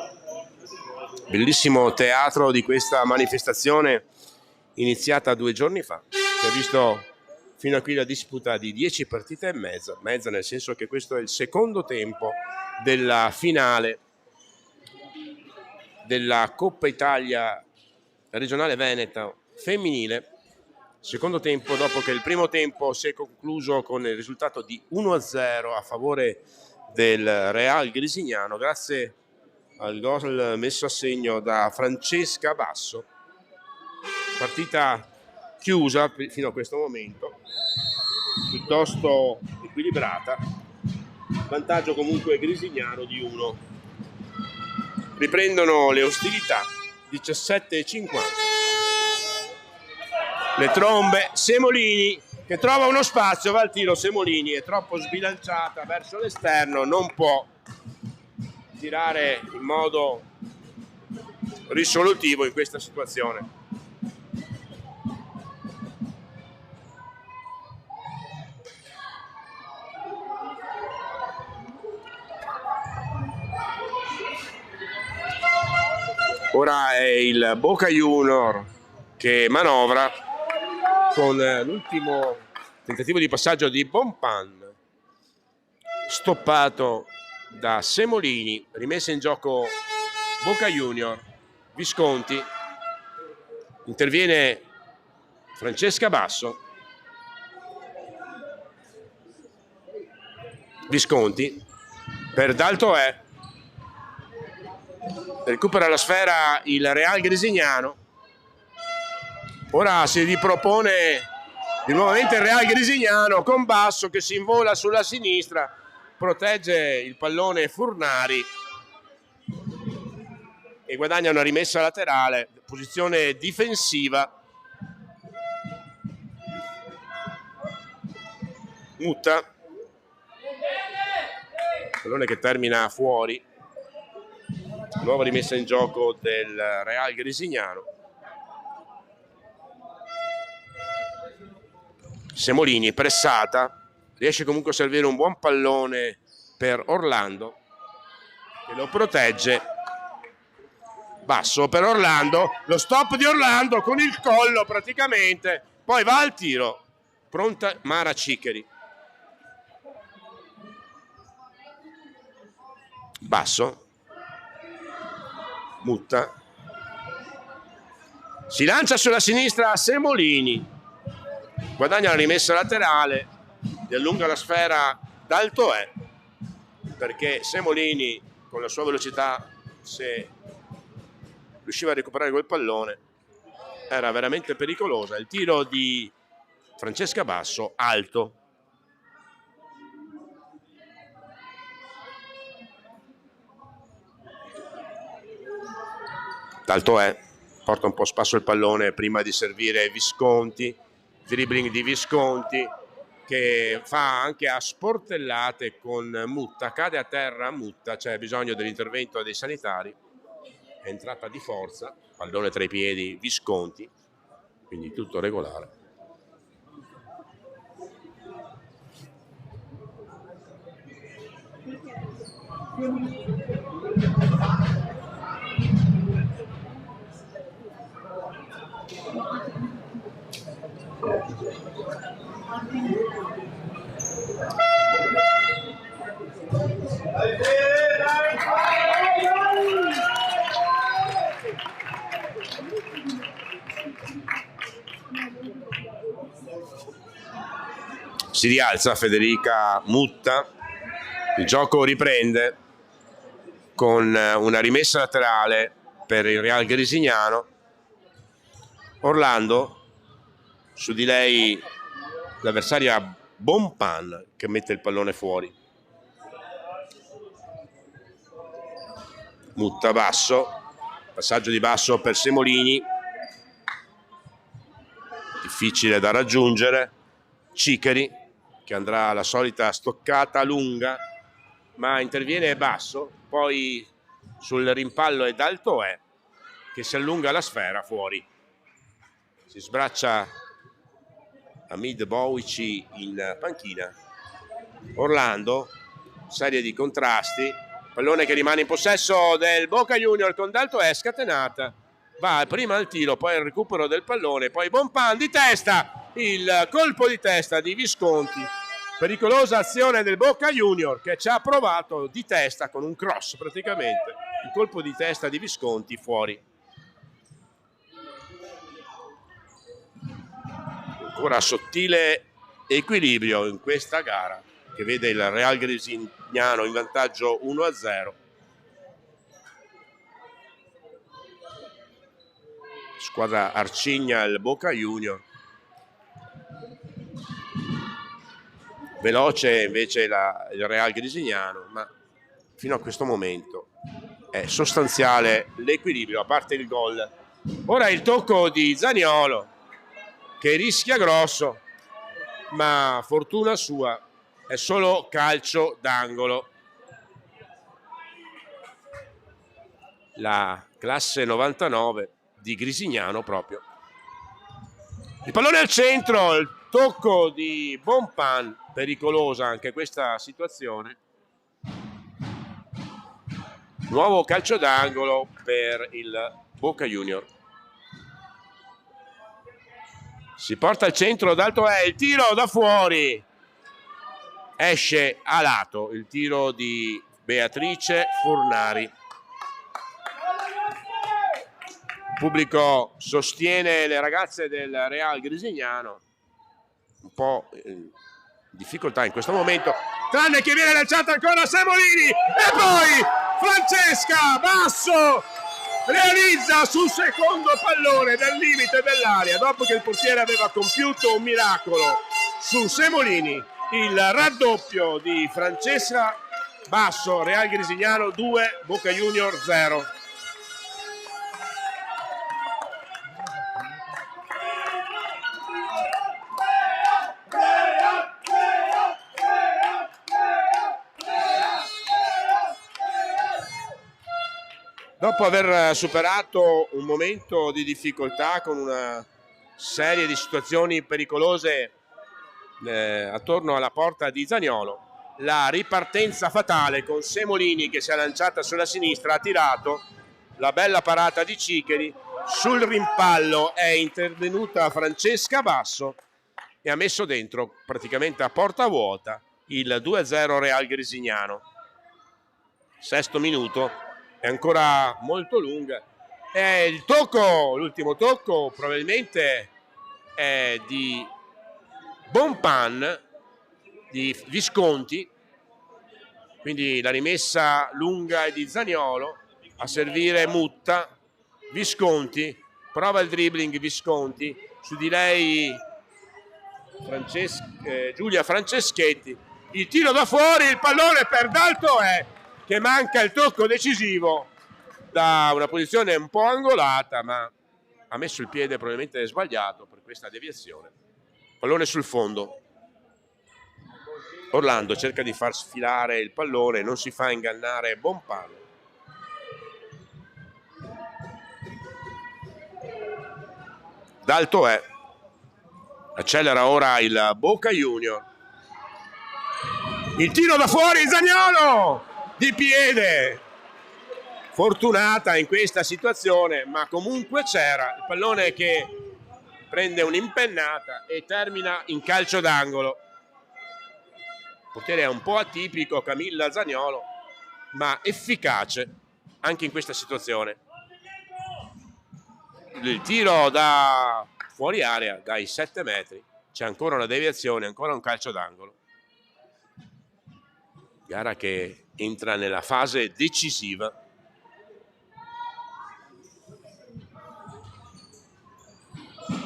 bellissimo teatro di questa manifestazione iniziata 2 giorni fa, che ha visto fino a qui la disputa di 10 partite e mezza, nel senso che questo è il secondo tempo della finale della Coppa Italia regionale Veneta femminile. Secondo tempo dopo che il primo tempo si è concluso con il risultato di 1-0 a favore del Real Grisignano grazie al gol messo a segno da Francesca Basso. Partita chiusa fino a questo momento, piuttosto equilibrata, vantaggio comunque grisignano di 1. Riprendono le ostilità, 17:50. Le trombe, Semolini che trova uno spazio, va al tiro, Semolini è troppo sbilanciata verso l'esterno, non può tirare in modo risolutivo in questa situazione. Ora è il Boca Junior che manovra con l'ultimo tentativo di passaggio di Bonpan, stoppato da Semolini, rimessa in gioco Boca Junior, Visconti, interviene Francesca Basso, Visconti per Daltoè, recupera la sfera il Real Grisignano. Ora si ripropone di nuovamente il Real Grisignano con Basso che si invola sulla sinistra, protegge il pallone Furnari e guadagna una rimessa laterale, posizione difensiva. Mutta, pallone che termina fuori, nuova rimessa in gioco del Real Grisignano. Semolini pressata, riesce comunque a servire un buon pallone per Orlando che lo protegge. Basso per Orlando, lo stop di Orlando con il collo praticamente, poi va al tiro, pronta Mara Ciccheri. Basso, Mutta, si lancia sulla sinistra a Semolini, guadagna la rimessa laterale, gli allunga la sfera Daltoè, perché Semolini con la sua velocità, se riusciva a recuperare quel pallone, era veramente pericolosa. Il tiro di Francesca Basso, alto. Daltoè porta un po' spasso il pallone prima di servire Visconti, dribbling di Visconti che fa anche a sportellate con Mutta, cade a terra Mutta, c'è bisogno dell'intervento dei sanitari, è entrata di forza, pallone tra i piedi Visconti, quindi tutto regolare. Si rialza Federica Mutta, il gioco riprende con una rimessa laterale per il Real Grisignano. Orlando, su di lei l'avversaria Bonpan che mette il pallone fuori. Mutta, Basso, passaggio di Basso per Semolini, difficile da raggiungere. Ciccheri che andrà alla solita stoccata lunga, ma interviene Basso, poi sul rimpallo è Daltoè che si allunga la sfera fuori. Si sbraccia Hamid Bowici in panchina Orlando, serie di contrasti, pallone che rimane in possesso del Boca Junior con Daltoè, scatenata, va prima al tiro, poi al recupero del pallone, poi Bonpan di testa, il colpo di testa di Visconti, pericolosa azione del Boca Junior che ci ha provato di testa con un cross praticamente, il colpo di testa di Visconti fuori. Ancora sottile equilibrio in questa gara che vede il Real Grisignano in vantaggio 1-0. Squadra arcigna il Boca Junior. Veloce invece il Real Grisignano, ma fino a questo momento è sostanziale l'equilibrio, a parte il gol. Ora il tocco di Zaniolo che rischia grosso, ma fortuna sua è solo calcio d'angolo. La classe 99 di Grisignano proprio. Il pallone al centro, il tocco di Bonpan, pericolosa anche questa situazione. Nuovo calcio d'angolo per il Boca Junior. Si porta al centro, Daltoè, il tiro da fuori. Esce a lato il tiro di Beatrice Furnari. Il pubblico sostiene le ragazze del Real Grisignano, un po' in difficoltà in questo momento, tranne che viene lanciata ancora Semolini e poi Francesca Basso realizza sul secondo pallone del limite dell'area, dopo che il portiere aveva compiuto un miracolo su Semolini. Il raddoppio di Francesca Basso, Real Grisignano 2, Boca Junior 0. Dopo aver superato un momento di difficoltà con una serie di situazioni pericolose attorno alla porta di Zaniolo, la ripartenza fatale con Semolini che si è lanciata sulla sinistra, ha tirato, la bella parata di Cicheri, sul rimpallo è intervenuta Francesca Basso e ha messo dentro praticamente a porta vuota il 2-0 Real Grisignano. Sesto minuto, è ancora molto lunga, e il tocco, l'ultimo tocco probabilmente è di Bonpan, di Visconti, quindi la rimessa lunga è di Zaniolo, a servire Mutta, Visconti, prova il dribbling Visconti, su di lei Giulia Franceschetti, il tiro da fuori, il pallone per Daltoè che manca il tocco decisivo da una posizione un po' angolata, ma ha messo il piede probabilmente sbagliato per questa deviazione. Pallone sul fondo. Orlando cerca di far sfilare il pallone, non si fa ingannare Bonpan. Daltoè accelera ora il Boca Junior. Il tiro da fuori, Zaniolo di piede. Fortunata in questa situazione, ma comunque c'era il pallone che prende un'impennata e termina in calcio d'angolo. Il portiere è un po' atipico, Camilla Zaniolo, ma efficace anche in questa situazione. Il tiro da fuori area, dai 7 metri, c'è ancora una deviazione, ancora un calcio d'angolo. Gara che entra nella fase decisiva.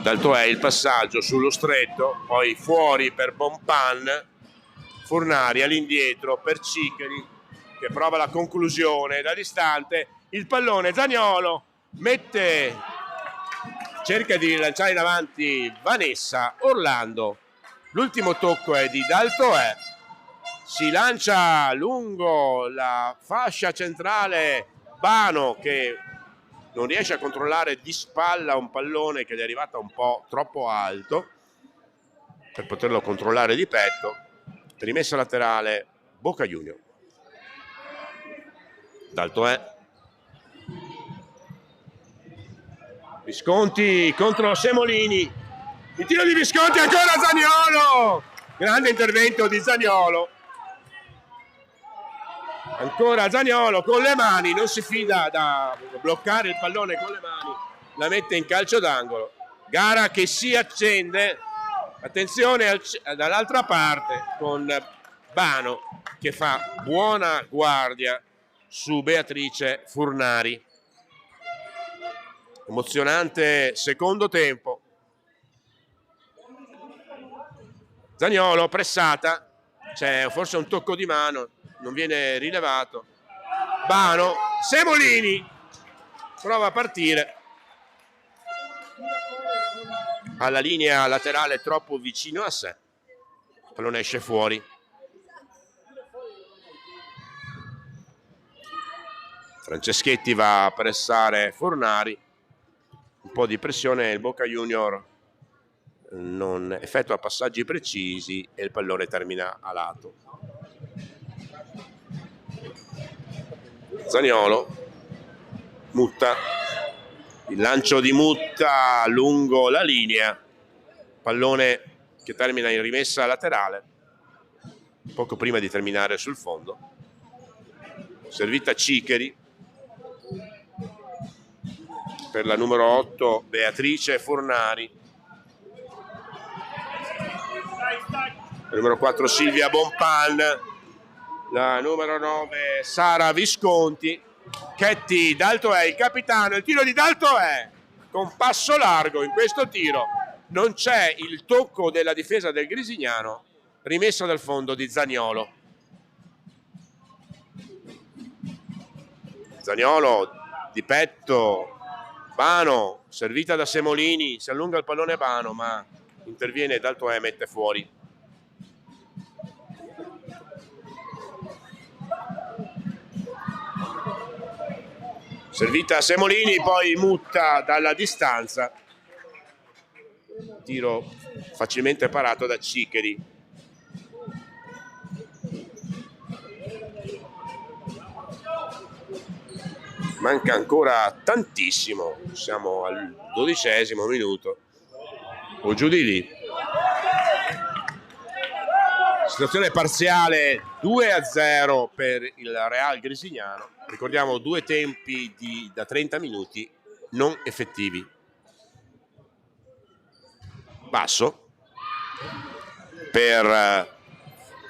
Daltoè il passaggio sullo stretto, poi fuori per Bonpan, Furnari all'indietro per Cicheri che prova la conclusione da distante, il pallone Zaniolo cerca di lanciare in avanti Vanessa Orlando, l'ultimo tocco è di Daltoè, si lancia lungo la fascia centrale Bano che non riesce a controllare di spalla un pallone che gli è arrivato un po' troppo alto per poterlo controllare di petto. rimessa laterale Boca Junior. Daltoè, Visconti contro Semolini, il tiro di Visconti, ancora Zaniolo, grande intervento di Zaniolo, ancora Zaniolo con le mani, non si fida da bloccare il pallone con le mani, la mette in calcio d'angolo. Gara che si accende, attenzione dall'altra parte con Bano che fa buona guardia su Beatrice Furnari. Emozionante secondo tempo. Zaniolo pressata, c'è forse un tocco di mano, non viene rilevato. Bano, Semolini prova a partire. Alla linea laterale troppo vicino a sé, il pallone esce fuori. Franceschetti va a pressare Fornari, un po' di pressione, il Boca Junior non effettua passaggi precisi e il pallone termina a lato. Zaniolo, Mutta, il lancio di Mutta lungo la linea, pallone che termina in rimessa laterale poco prima di terminare sul fondo. Servita Ciccheri per la numero 8 Beatrice Fornari, la numero 4 Silvia Bonpan, la numero 9 Sara Visconti. Chetti, Daltoè, il capitano, il tiro di Daltoè con passo largo. In questo tiro non c'è il tocco della difesa del Grisignano, rimessa dal fondo di Zaniolo. Zaniolo di petto, Bano, servita da Semolini, si allunga il pallone Bano, ma interviene Daltoè e mette fuori. Servita a Semolini, poi Mutta dalla distanza, tiro facilmente parato da Ciccheri. Manca ancora tantissimo, siamo al 12° minuto o giù di lì. Situazione parziale 2-0 per il Real Grisignano. Ricordiamo 2 tempi da 30 minuti non effettivi. Basso per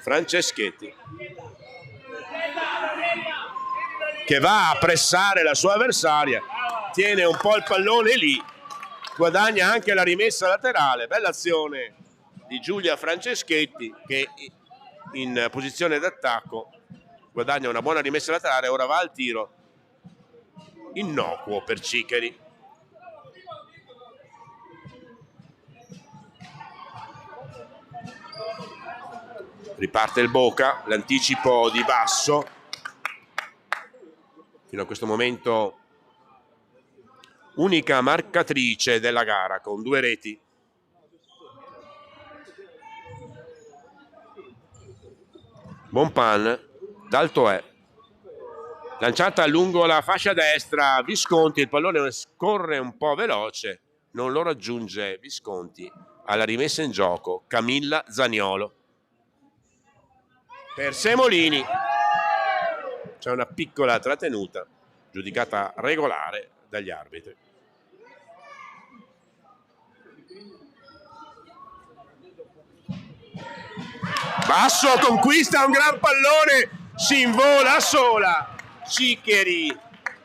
Franceschetti, che va a pressare la sua avversaria, tiene un po' il pallone lì, guadagna anche la rimessa laterale. Bella azione di Giulia Franceschetti che in posizione d'attacco guadagna una buona rimessa laterale. Ora va al tiro innocuo per Ciccheri. Riparte il Boca, l'anticipo di Basso, fino a questo momento unica marcatrice della gara con 2 reti. Bonpan, Daltoè, lanciata lungo la fascia destra, Visconti, il pallone scorre un po' veloce, non lo raggiunge Visconti. Alla rimessa in gioco Camilla Zaniolo per Semolini, c'è una piccola trattenuta giudicata regolare dagli arbitri. Basso conquista un gran pallone, si invola sola, Ciccheri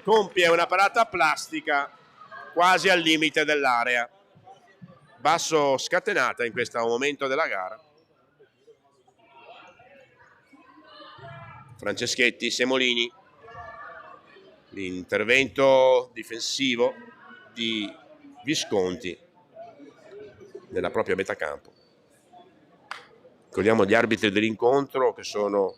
compie una parata plastica quasi al limite dell'area. Basso scatenata in questo momento della gara. Franceschetti, Semolini, l'intervento difensivo di Visconti nella propria metà campo. Ricordiamo gli arbitri dell'incontro, che sono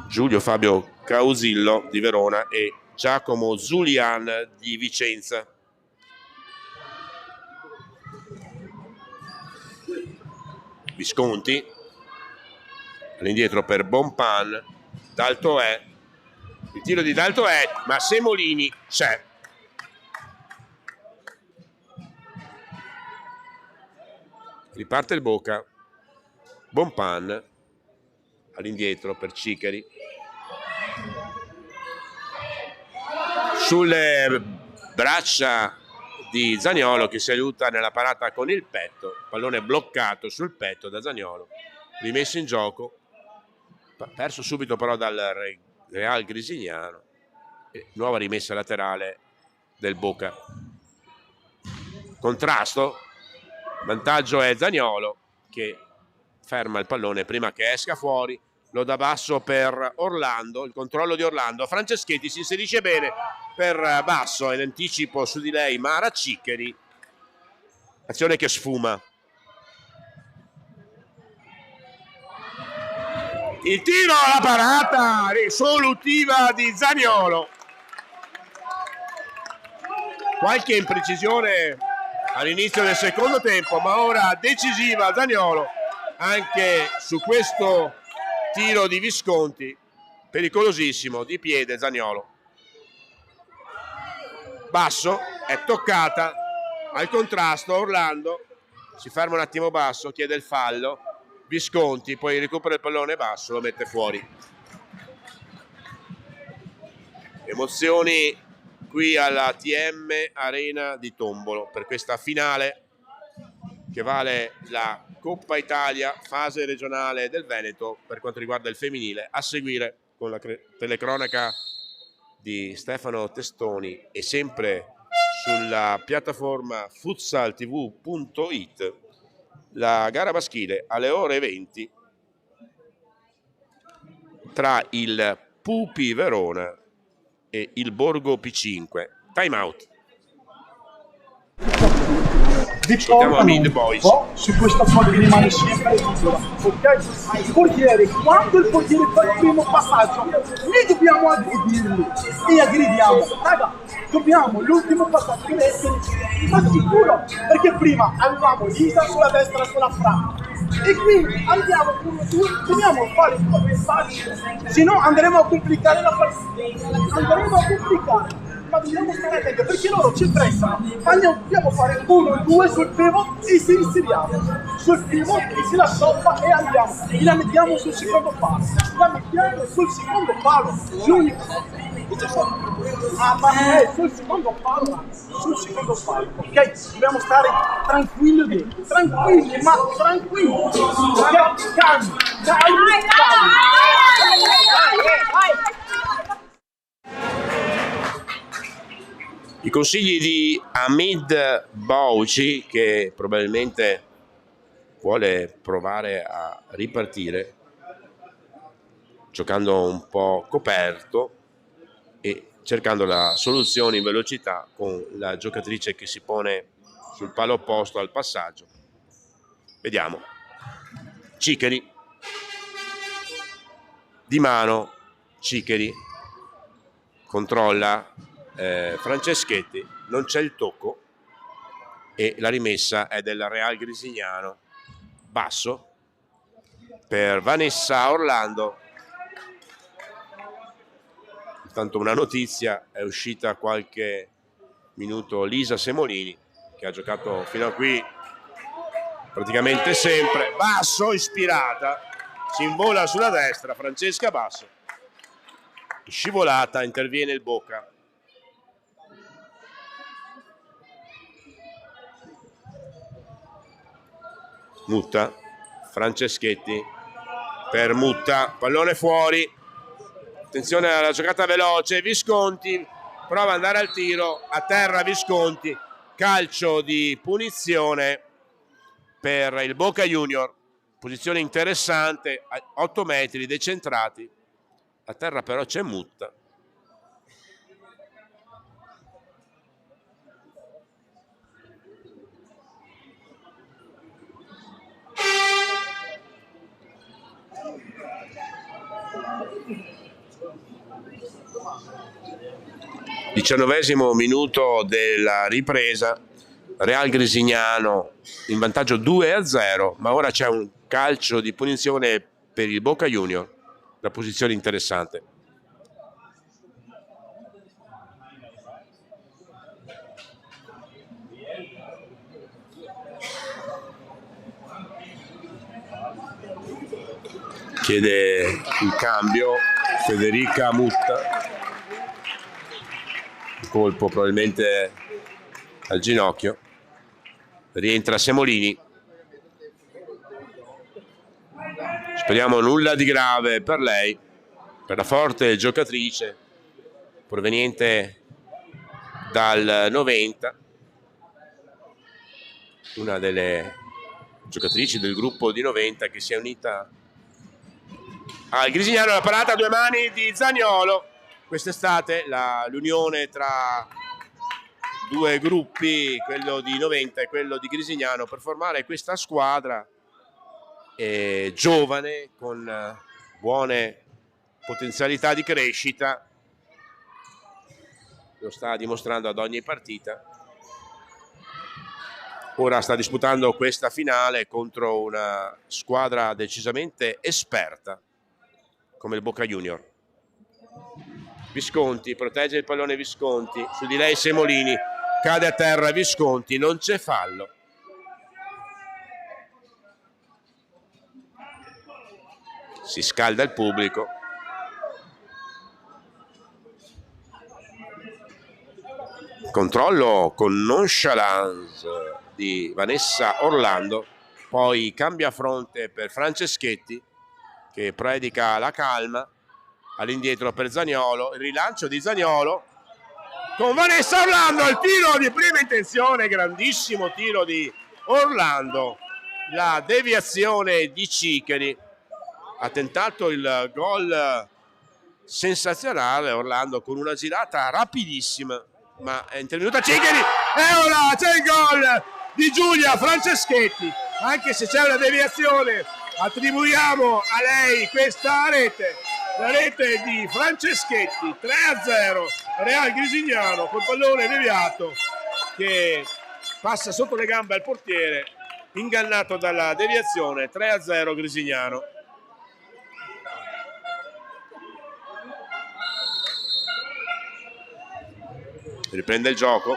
Giulio Fabio Causillo di Verona e Giacomo Zulian di Vicenza. Visconti, all'indietro per Bonpan, Dalto è, il tiro di Dalto è, ma Semolini c'è. Riparte il Boca, Bonpan all'indietro per Ciccheri, sulle braccia di Zaniolo che si aiuta nella parata con il petto, pallone bloccato sul petto da Zaniolo, rimesso in gioco, perso subito però dal Real Grisignano, e nuova rimessa laterale del Boca. Contrasto, vantaggio è Zaniolo che ferma il pallone prima che esca fuori, lo dà basso per Orlando, il controllo di Orlando, Franceschetti si inserisce bene per Basso, in anticipo su di lei Mara Ciccheri, azione che sfuma. Il tiro alla parata risolutiva di Zaniolo, qualche imprecisione all'inizio del secondo tempo, ma ora decisiva Zaniolo anche su questo tiro di Visconti, pericolosissimo, di piede Zaniolo. Basso, è toccata, al contrasto Orlando, si ferma un attimo Basso, chiede il fallo, Visconti, poi recupera il pallone Basso, lo mette fuori. Emozioni qui alla TM Arena di Tombolo per questa finale che vale la Coppa Italia fase regionale del Veneto per quanto riguarda il femminile, a seguire con la telecronaca di Stefano Testoni e sempre sulla piattaforma futsaltv.it la gara maschile alle ore 20 tra il Pupi Verona e il Borgo P5. Time out. Riportano un po' su questa cosa che rimane sempre libera, ok? Il portiere, quando il portiere fa il primo passaggio, noi dobbiamo aggredirlo e aggrediamo, raga, dobbiamo l'ultimo passaggio deve essere ma sicuro, perché prima avevamo Lisa sulla destra sulla Fra e quindi andiamo dobbiamo fare due passaggi, se no andremo a complicare la partita, ma dobbiamo stare attenti perché loro ci pressano, dobbiamo fare 1-2 sul pivot e si inseriamo sul pivot e si la stoppa e andiamo e la mettiamo sul secondo palo, l'unico ma è sul secondo palo, ok? Dobbiamo stare tranquilli dentro, tranquilli, ok? Calmi. I consigli di Hamid Bouchi, che probabilmente vuole provare a ripartire giocando un po' coperto e cercando la soluzione in velocità con la giocatrice che si pone sul palo opposto al passaggio. Vediamo. Ciccheri. Di mano. Ciccheri. Controlla. Franceschetti, non c'è il tocco e la rimessa è del Real Grisignano. Basso per Vanessa Orlando. Intanto una notizia, è uscita qualche minuto Lisa Semolini che ha giocato fino a qui praticamente sempre. Basso, ispirata, si invola sulla destra Francesca Basso, scivolata, interviene il Boca. Mutta, Franceschetti per Mutta, pallone fuori, attenzione alla giocata veloce, Visconti prova ad andare al tiro, a terra Visconti, calcio di punizione per il Boca Junior, posizione interessante, a 8 metri decentrati, a terra però c'è Mutta. Diciannovesimo minuto della ripresa, Real Grisignano in vantaggio 2-0, ma ora c'è un calcio di punizione per il Boca Junior, la posizione interessante. Chiede il cambio Federica Mutta, colpo probabilmente al ginocchio, rientra Semolini, speriamo nulla di grave per lei, per la forte giocatrice proveniente dal 90, una delle giocatrici del gruppo di 90 che si è unita al Grisignano. La parata a due mani di Zaniolo. Quest'estate l'unione tra due gruppi, quello di 90 e quello di Grisignano, per formare questa squadra giovane con buone potenzialità di crescita, lo sta dimostrando ad ogni partita. Ora sta disputando questa finale contro una squadra decisamente esperta come il Boca Junior. Visconti protegge il pallone, Visconti, su di lei Semolini, cade a terra Visconti, non c'è fallo. Si scalda il pubblico. Controllo con nonchalance di Vanessa Orlando, poi cambia fronte per Franceschetti che predica la calma, all'indietro per Zaniolo, il rilancio di Zaniolo con Vanessa Orlando, il tiro di prima intenzione, grandissimo tiro di Orlando, la deviazione di Ciccheri, ha tentato il gol sensazionale Orlando con una girata rapidissima, ma è intervenuta Ciccheri e ora c'è il gol di Giulia Franceschetti. Anche se c'è una deviazione, attribuiamo a lei questa rete, la rete di Franceschetti. 3-0 Real Grisignano col pallone deviato che passa sotto le gambe al portiere, ingannato dalla deviazione. 3-0 Grisignano. Riprende il gioco.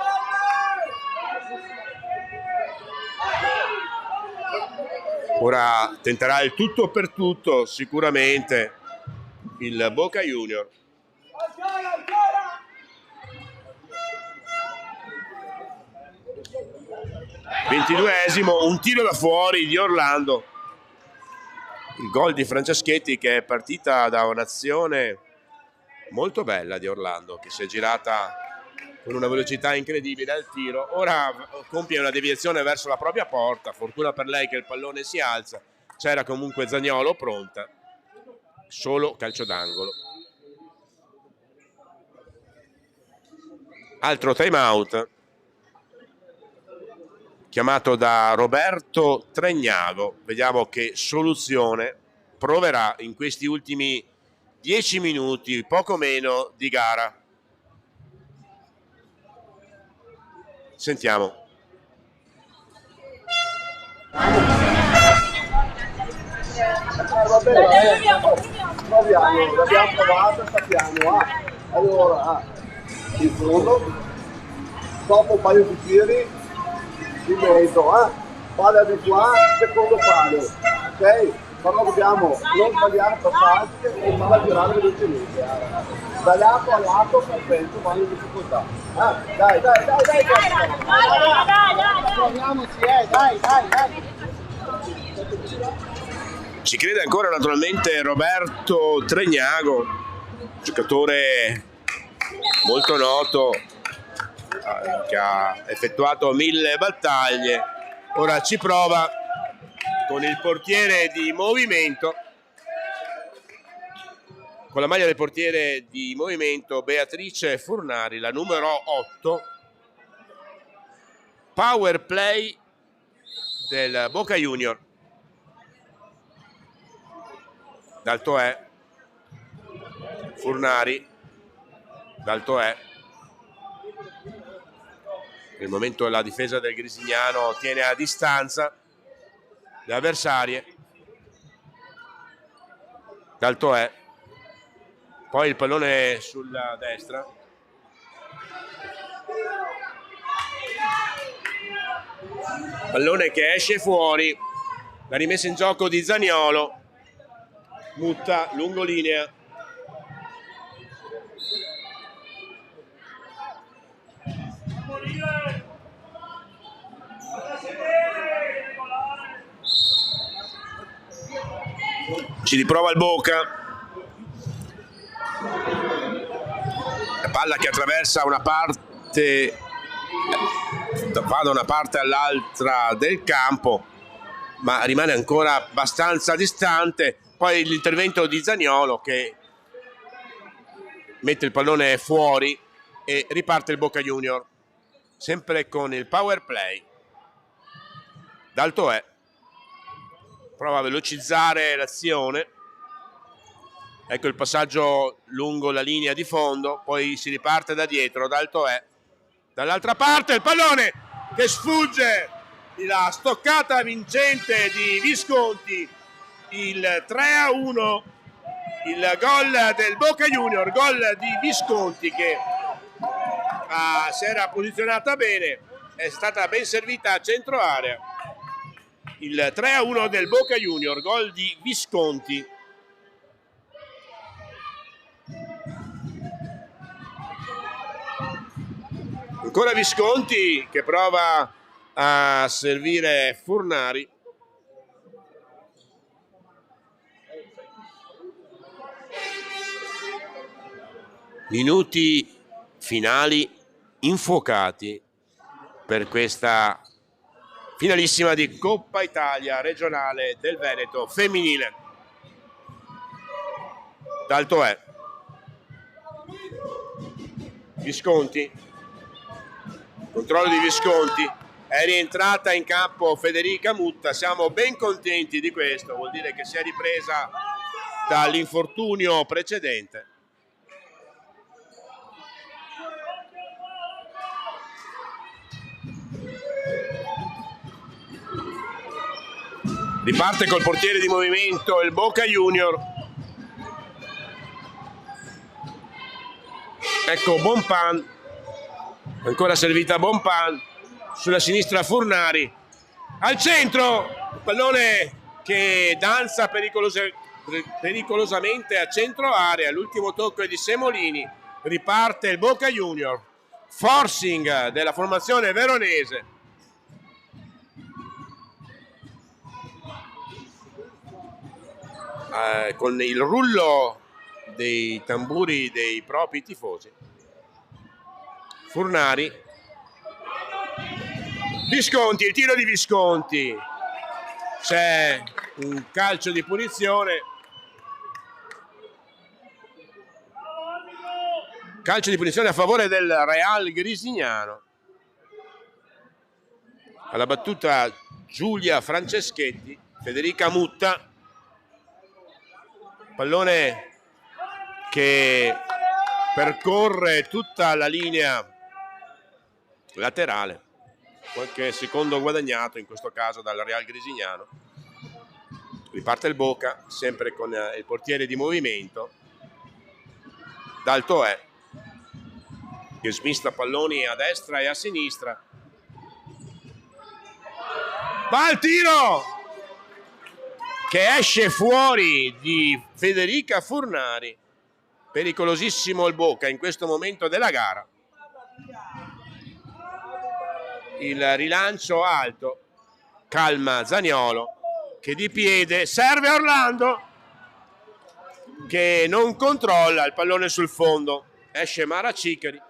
Ora tenterà il tutto per tutto sicuramente il Boca Junior. Ventiduesimo, un tiro da fuori di Orlando. Il gol di Franceschetti che è partita da un'azione molto bella di Orlando, che si è girata con una velocità incredibile al tiro. Ora compie una deviazione verso la propria porta, fortuna per lei che il pallone si alza, c'era comunque Zaniolo pronta, solo calcio d'angolo. Altro time out chiamato da Roberto Tregnago, vediamo che soluzione proverà in questi ultimi 10 minuti, poco meno, di gara. Sentiamo. Va bene, proviamo, l'abbiamo provato e sappiamo. Allora, in fondo, dopo un paio di tiri, in mezzo, palla di qua, secondo palo, ok? Però dobbiamo non sbagliare passaggi e farla girare velocemente. Da lato a lato, perfetto, vanno in difficoltà. Dai. Proviamoci, dai. Ci crede ancora naturalmente Roberto Tregnago, giocatore molto noto, che ha effettuato 1000 battaglie. Ora ci prova con il portiere di movimento, con la maglia del portiere di movimento Beatrice Furnari, la numero 8. Power play del Boca Junior. D'alto è Furnari, d'alto è. Per il momento la difesa del Grisignano tiene a distanza le avversarie. Daltoè, poi il pallone sulla destra, pallone che esce fuori, la rimessa in gioco di Zaniolo, Mutta lungolinea, ci riprova il Boca, la palla che attraversa una parte, va da una parte all'altra del campo, ma rimane ancora abbastanza distante. Poi l'intervento di Zaniolo che mette il pallone fuori e riparte il Boca Junior, sempre con il power play. Daltoè prova a velocizzare l'azione, ecco il passaggio lungo la linea di fondo, poi si riparte da dietro. Daltoè dall'altra parte, il pallone che sfugge, la stoccata vincente di Visconti, il 3-1, il gol del Boca Junior, gol di Visconti che si era posizionata bene, è stata ben servita a centro area. Il 3-1 del Boca Junior, gol di Visconti. Ancora Visconti che prova a servire Furnari. Minuti finali infuocati per questa finalissima di Coppa Italia regionale del Veneto femminile. Daltoè, Visconti, controllo di Visconti, è rientrata in campo Federica Mutta, siamo ben contenti di questo, vuol dire che si è ripresa dall'infortunio precedente. Riparte col portiere di movimento il Boca Junior. Ecco Bonpan, ancora servita Bonpan, sulla sinistra Furnari, al centro, il pallone che danza pericolosamente a centro area, l'ultimo tocco è di Semolini, riparte il Boca Junior, forcing della formazione veronese. Con il rullo dei tamburi dei propri tifosi. Furnari, Visconti, il tiro di Visconti, c'è un calcio di punizione, a favore del Real Grisignano. Alla battuta Giulia Franceschetti, Federica Mutta, pallone che percorre tutta la linea laterale, qualche secondo guadagnato in questo caso dal Real Grisignano. Riparte il Boca, sempre con il portiere di movimento, Daltoè, che smista palloni a destra e a sinistra. Va al tiro! Che esce fuori di Federica Furnari. Pericolosissimo il Boca in questo momento della gara. Il rilancio alto, calma Zaniolo che di piede serve Orlando che non controlla il pallone sul fondo, esce Mara Cicari.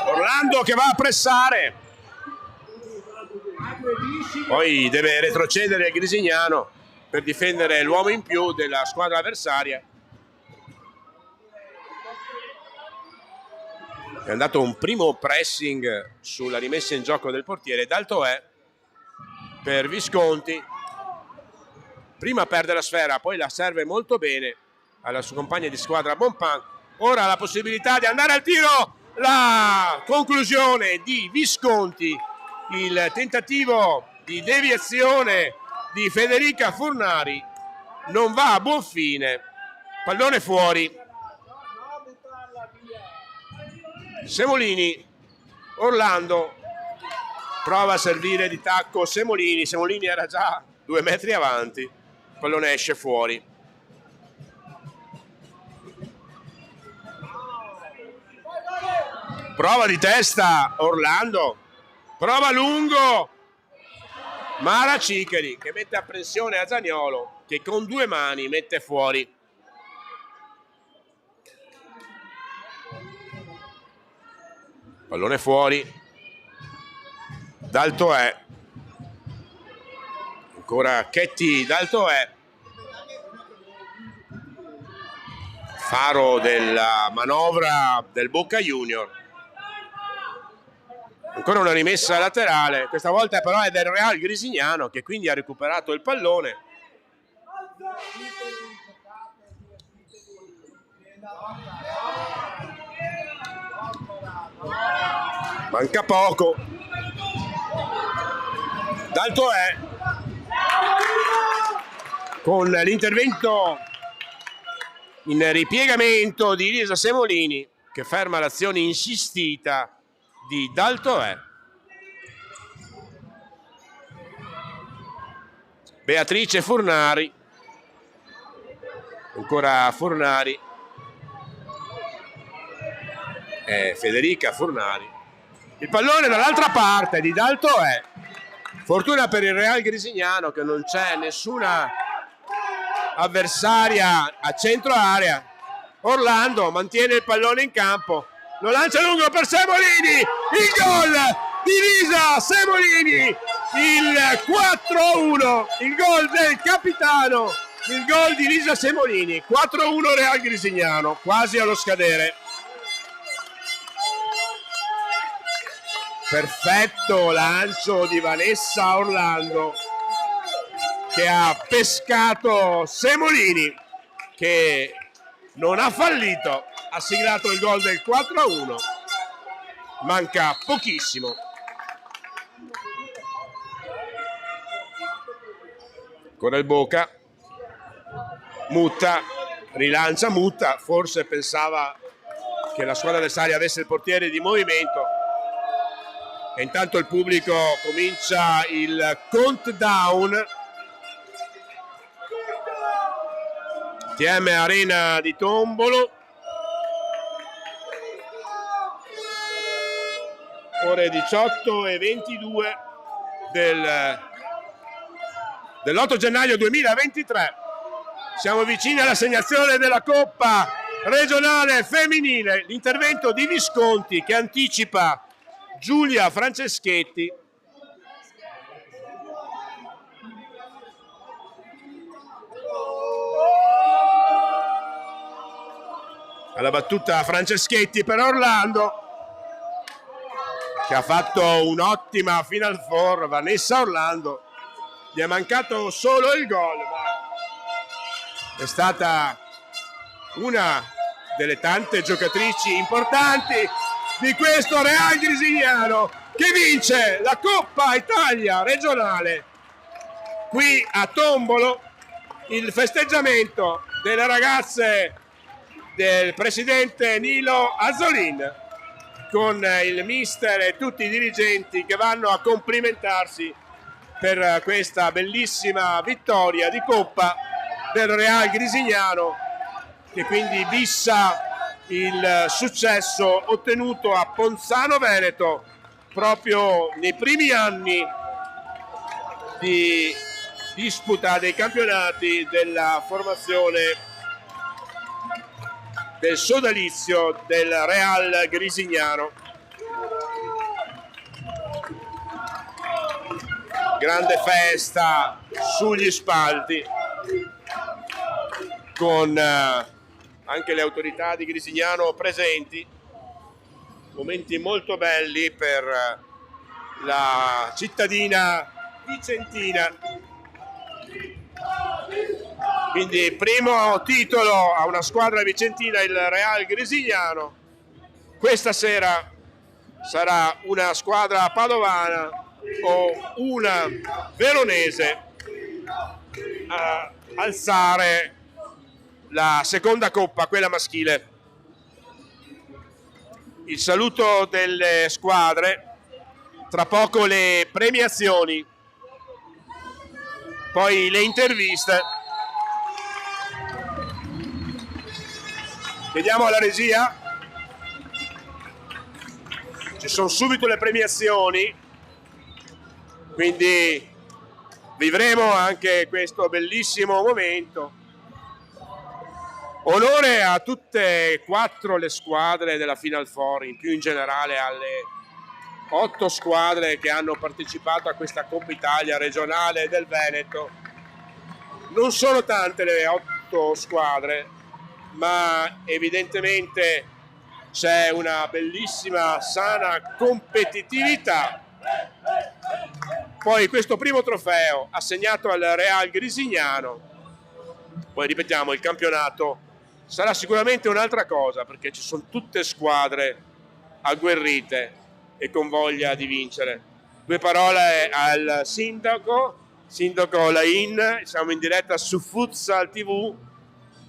Orlando che va a pressare, poi deve retrocedere il Grisignano per difendere l'uomo in più della squadra avversaria. È andato un primo pressing sulla rimessa in gioco del portiere. Daltoè per Visconti, prima perde la sfera, poi la serve molto bene alla sua compagna di squadra Bonpan. Ora la possibilità di andare al tiro la conclusione di Visconti, il tentativo di deviazione di Federica Fornari non va a buon fine, pallone fuori. Semolini, Orlando prova a servire di tacco Semolini era già 2 metri avanti, il pallone esce fuori. Prova di testa Orlando, prova lungo Mara Ciccheri che mette a pressione a Zaniolo che con 2 mani mette fuori. Pallone fuori, Daltoè, ancora Chetti, Daltoè, faro della manovra del Boca Junior. Ancora una rimessa laterale, questa volta però è del Real Grisignano che quindi ha recuperato il pallone. Manca poco. Daltoè con l'intervento in ripiegamento di Elisa Semolini che ferma l'azione insistita di Daltoè. Beatrice Fornari, ancora Fornari, Federica Fornari. Il pallone dall'altra parte di Daltoè. Fortuna per il Real Grisignano che non c'è nessuna avversaria a centro area. Orlando mantiene il pallone in campo, lo lancia lungo per Semolini, il gol di Lisa Semolini, il 4-1, il gol del capitano, il gol di Lisa Semolini, 4-1 Real Grisignano, quasi allo scadere. Perfetto lancio di Vanessa Orlando che ha pescato Semolini che non ha fallito, ha siglato il gol del 4-1. Manca pochissimo. Ancora il Boca. Mutta, rilancia Mutta, forse pensava che la squadra avversaria avesse il portiere di movimento. E intanto il pubblico comincia il countdown. TM Arena di Tombolo. Ore 18:22 dell'8 gennaio 2023. Siamo vicini all'assegnazione della Coppa regionale femminile. L'intervento di Visconti che anticipa Giulia Franceschetti. Alla battuta Franceschetti per Orlando che ha fatto un'ottima Final Four. Vanessa Orlando, gli è mancato solo il gol, ma è stata una delle tante giocatrici importanti di questo Real Grisignano che vince la Coppa Italia regionale qui a Tombolo. Il festeggiamento delle ragazze del presidente Nilo Azzolin con il mister e tutti i dirigenti che vanno a complimentarsi per questa bellissima vittoria di Coppa del Real Grisignano che quindi bissa il successo ottenuto a Ponzano Veneto proprio nei primi anni di disputa dei campionati della formazione del sodalizio del Real Grisignano. Grande festa sugli spalti con anche le autorità di Grisignano presenti, momenti molto belli per la cittadina vicentina. Quindi primo titolo a una squadra vicentina, il Real Grisignano, questa sera sarà una squadra padovana o una veronese a alzare la seconda coppa, quella maschile. Il saluto delle squadre, tra poco le premiazioni, poi le interviste. Chiediamo alla regia. Ci sono subito le premiazioni, quindi vivremo anche questo bellissimo momento. Onore a tutte e 4 le squadre della Final Four, in più in generale alle 8 squadre che hanno partecipato a questa Coppa Italia regionale del Veneto. Non sono tante le 8 squadre, ma evidentemente c'è una bellissima, sana competitività. Poi questo primo trofeo assegnato al Real Grisignano, poi ripetiamo, il campionato sarà sicuramente un'altra cosa, perché ci sono tutte squadre agguerrite e con voglia di vincere. 2 parole al sindaco Lain, siamo in diretta su Futsal TV.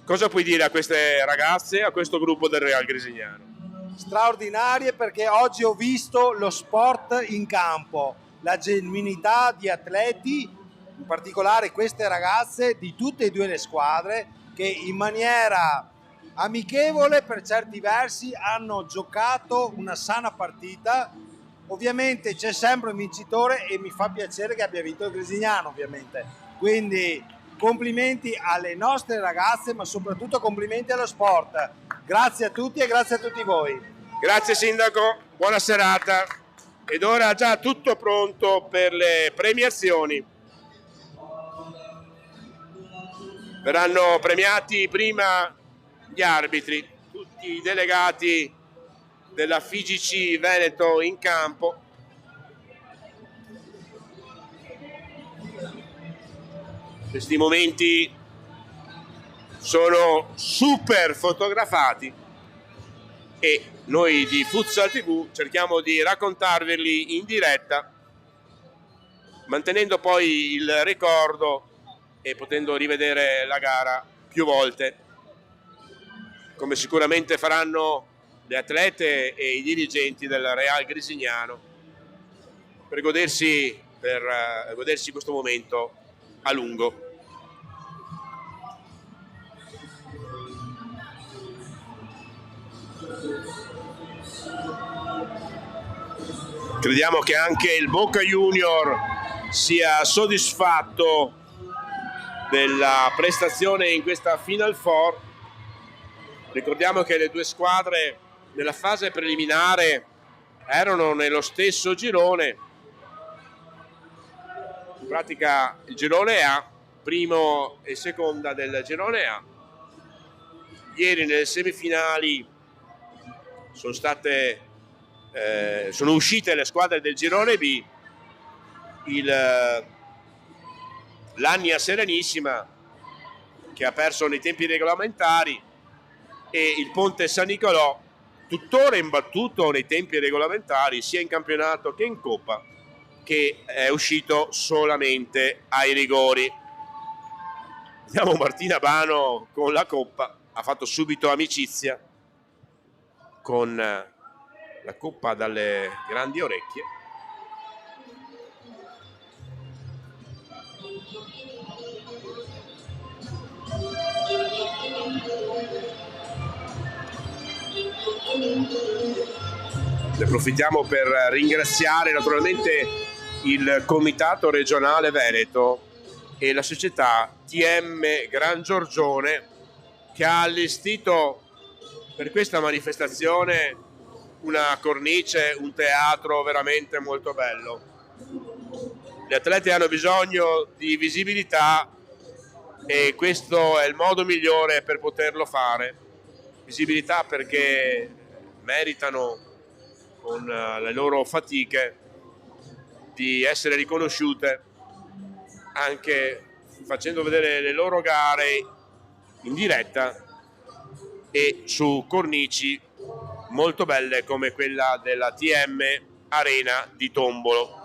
Cosa puoi dire a queste ragazze, a questo gruppo del Real Grisignano? Straordinarie, perché oggi ho visto lo sport in campo, la genuinità di atleti, in particolare queste ragazze di tutte e 2 le squadre, che in maniera amichevole per certi versi hanno giocato una sana partita. Ovviamente c'è sempre un vincitore e mi fa piacere che abbia vinto il Grisignano, ovviamente. Quindi complimenti alle nostre ragazze, ma soprattutto complimenti allo sport. Grazie a tutti e grazie a tutti voi. Grazie sindaco, buona serata. Ed ora già tutto pronto per le premiazioni. Verranno premiati prima gli arbitri, tutti i delegati della FIGC Veneto in campo. Questi momenti sono super fotografati e noi di Futsal TV cerchiamo di raccontarveli in diretta, mantenendo poi il ricordo e potendo rivedere la gara più volte, come sicuramente faranno le atlete e i dirigenti del Real Grisignano per godersi questo momento a lungo. Crediamo che anche il Boca Junior sia soddisfatto della prestazione in questa Final Four. Ricordiamo che le 2 squadre nella fase preliminare erano nello stesso girone. In pratica il girone A, primo e seconda del girone A. Ieri nelle semifinali sono uscite le squadre del girone B. L'Annia Serenissima, che ha perso nei tempi regolamentari, e il Ponte San Nicolò, tuttora imbattuto nei tempi regolamentari sia in campionato che in Coppa, che è uscito solamente ai rigori. Vediamo Martina Bano con la Coppa, ha fatto subito amicizia con la Coppa dalle grandi orecchie. Ne approfittiamo per ringraziare naturalmente il Comitato Regionale Veneto e la società TM Gran Giorgione, che ha allestito per questa manifestazione una cornice, un teatro veramente molto bello. Gli atleti hanno bisogno di visibilità e questo è il modo migliore per poterlo fare. Visibilità perché meritano, con le loro fatiche, di essere riconosciute anche facendo vedere le loro gare in diretta e su cornici molto belle come quella della TM Arena di Tombolo.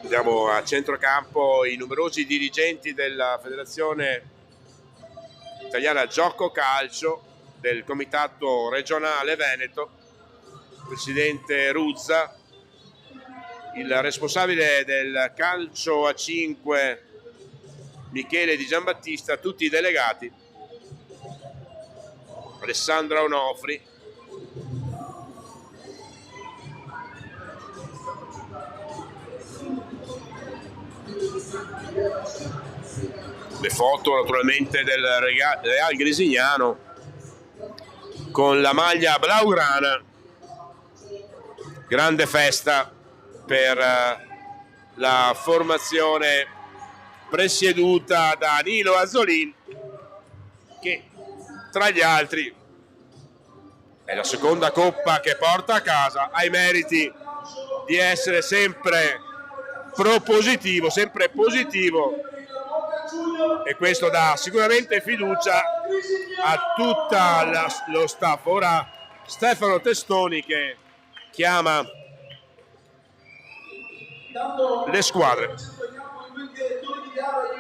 Vediamo a centrocampo i numerosi dirigenti della Federazione Italiana Gioco Calcio, del Comitato Regionale Veneto, presidente Ruzza, il responsabile del calcio a 5 Michele Di Giambattista, tutti i delegati, Alessandra Onofri, le foto naturalmente del Real Grisignano con la maglia blaugrana, grande festa per la formazione presieduta da Nilo Azzolin, che tra gli altri è la seconda coppa che porta a casa, ha i meriti di essere sempre propositivo, sempre positivo, e questo dà sicuramente fiducia a tutto lo staff. Ora Stefano Testoni che chiama le squadre.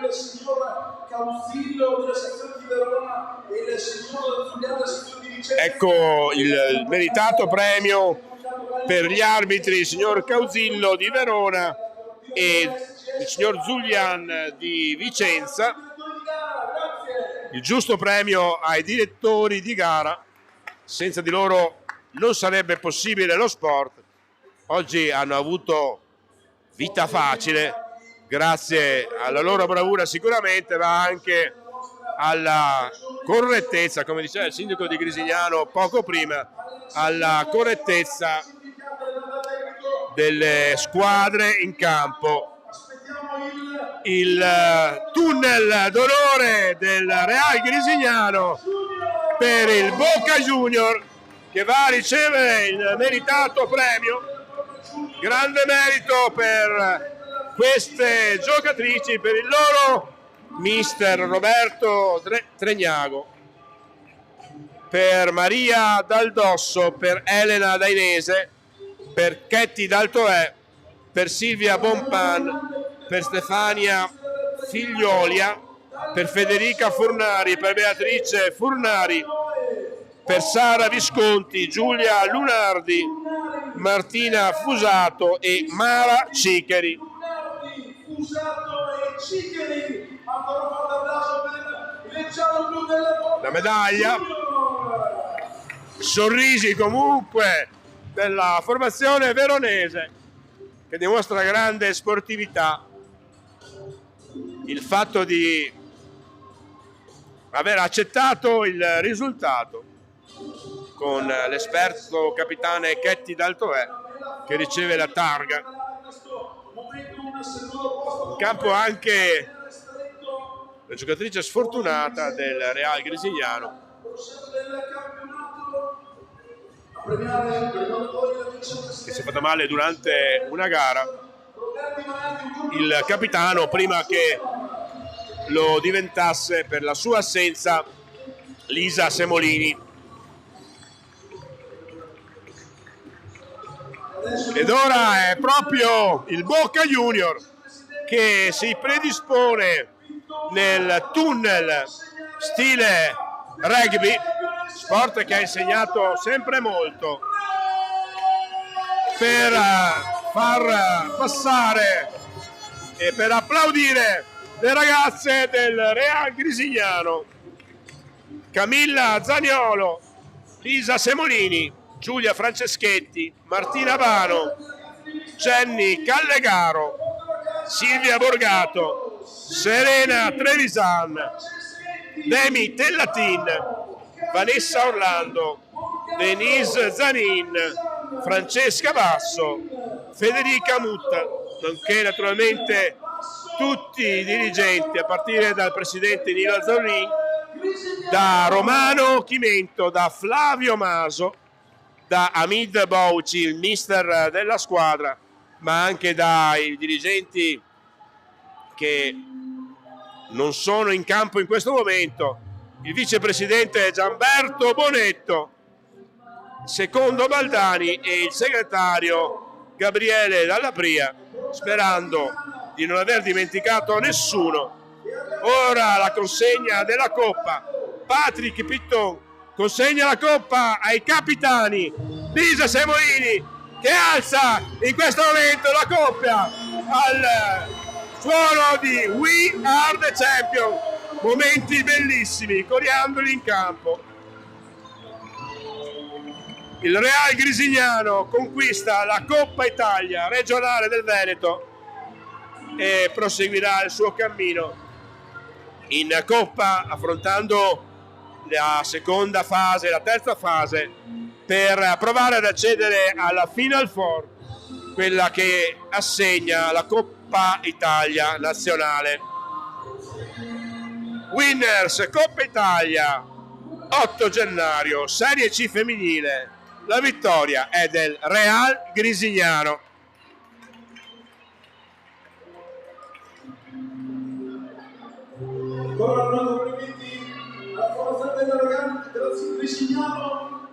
Il signor Cauzillo della sezione di Verona e il signor Giuliano della sezione di Vicenza. Ecco il meritato premio per gli arbitri, il signor Cauzillo di Verona e il signor Giulian di Vicenza. Il giusto premio ai direttori di gara, senza di loro non sarebbe possibile lo sport. Oggi hanno avuto vita facile grazie alla loro bravura sicuramente, ma anche alla correttezza, come diceva il sindaco di Grisignano poco prima, alla correttezza delle squadre in campo. Il tunnel d'onore del Real Grisignano per il Boca Junior, che va a ricevere il meritato premio. Grande merito per queste giocatrici, per il loro mister Roberto Tregnago, per Maria Daldosso, per Elena Dainese, per Chetti Daltoè, per Silvia Bonpan, per Stefania Figliolia, per Federica Furnari, per Beatrice Furnari, per Sara Visconti, Giulia Lunardi, Martina Fusato e Mara Cicheri. La medaglia, sorrisi comunque della formazione veronese, che dimostra grande sportività. Il fatto di aver accettato il risultato, con l'esperto capitane Chetti Daltoè che riceve la targa. In campo anche la giocatrice sfortunata del Real Grisignano, che si è fatta male durante una gara. Il capitano, prima che lo diventasse per la sua assenza, Lisa Semolini. Ed ora è proprio il Boca Junior che si predispone nel tunnel stile rugby, sport che ha insegnato sempre molto, per far passare e per applaudire le ragazze del Real Grisignano: Camilla Zaniolo, Lisa Semolini, Giulia Franceschetti, Martina Vano, Jenny Callegaro, Silvia Borgato, Serena Trevisan, Demi Tellatin, Vanessa Orlando, Denise Zanin, Francesca Basso, Federica Mutta, nonché naturalmente tutti i dirigenti, a partire dal presidente Nilo Azzolin, da Romano Chimento, da Flavio Maso, da Hamid Bouci, il mister della squadra, ma anche dai dirigenti che non sono in campo in questo momento, il vicepresidente Gianberto Bonetto, secondo Baldani e il segretario Gabriele Dallapria, sperando di non aver dimenticato nessuno. Ora la consegna della Coppa. Patrick Pitton consegna la Coppa ai capitani. Lisa Semolini che alza in questo momento la Coppa al suono di We Are the Champion. Momenti bellissimi, coriandoli in campo. Il Real Grisignano conquista la Coppa Italia regionale del Veneto e proseguirà il suo cammino in Coppa, affrontando la seconda fase, la terza fase, per provare ad accedere alla Final Four, quella che assegna la Coppa Italia nazionale. Winners Coppa Italia 8 gennaio, Serie C femminile. La vittoria è del Real Grisignano. Ancora una complimenti alla forza della ragazza del Grisignano.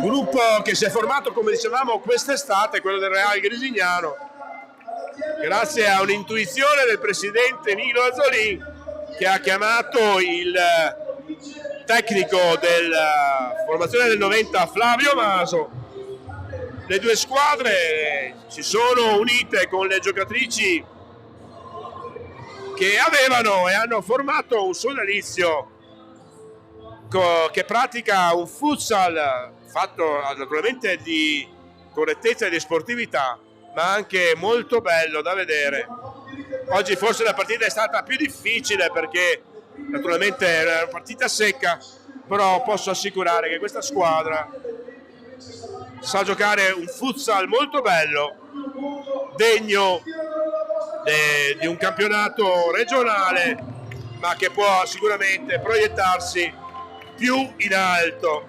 Gruppo che si è formato, come dicevamo, quest'estate, quello del Real Grisignano, grazie a un'intuizione del presidente Nino Azzolin, che ha chiamato il tecnico della formazione del 90 Flavio Maso. Le due squadre si sono unite con le giocatrici che avevano e hanno formato un sodalizio che pratica un futsal fatto naturalmente di correttezza e di sportività, ma anche molto bello da vedere. Oggi forse la partita è stata più difficile perché naturalmente era una partita secca, però posso assicurare che questa squadra sa giocare un futsal molto bello, degno di un campionato regionale, ma che può sicuramente proiettarsi più in alto.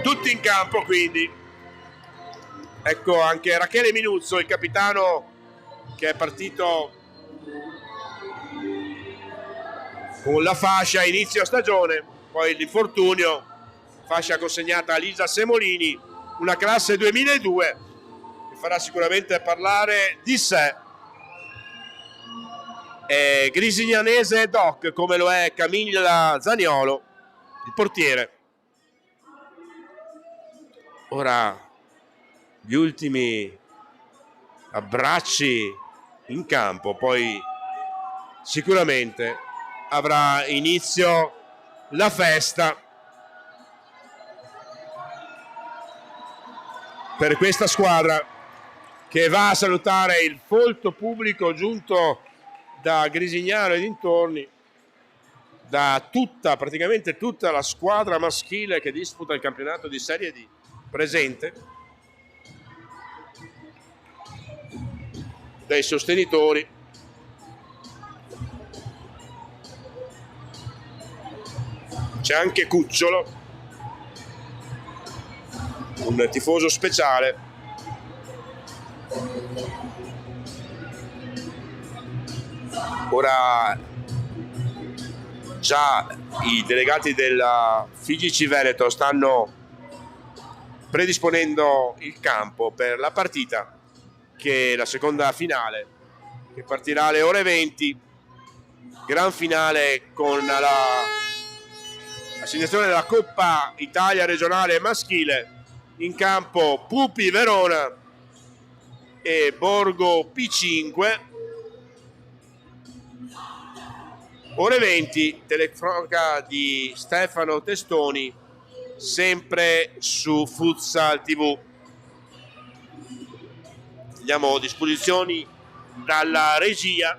Tutti in campo quindi. Ecco anche Rachele Minuzzo, il capitano, che è partito con la fascia inizio stagione, poi l'infortunio, fascia consegnata a Lisa Semolini, una classe 2002 che farà sicuramente parlare di sé. È grisignanese doc, come lo è Camilla Zaniolo, il portiere. Ora gli ultimi abbracci in campo, poi sicuramente avrà inizio la festa per questa squadra, che va a salutare il folto pubblico giunto da Grisignano e dintorni, da praticamente tutta la squadra maschile che disputa il campionato di Serie D presente, dai sostenitori. C'è anche Cucciolo, un tifoso speciale. Ora già i delegati della FIGC Veneto stanno predisponendo il campo per la partita, che è la seconda finale, che partirà alle ore 20, gran finale con l'assegnazione della Coppa Italia regionale maschile. In campo Pupi Verona e Borgo P5. Ore 20, telecronaca di Stefano Testoni, sempre su Futsal TV. Diamo disposizioni dalla regia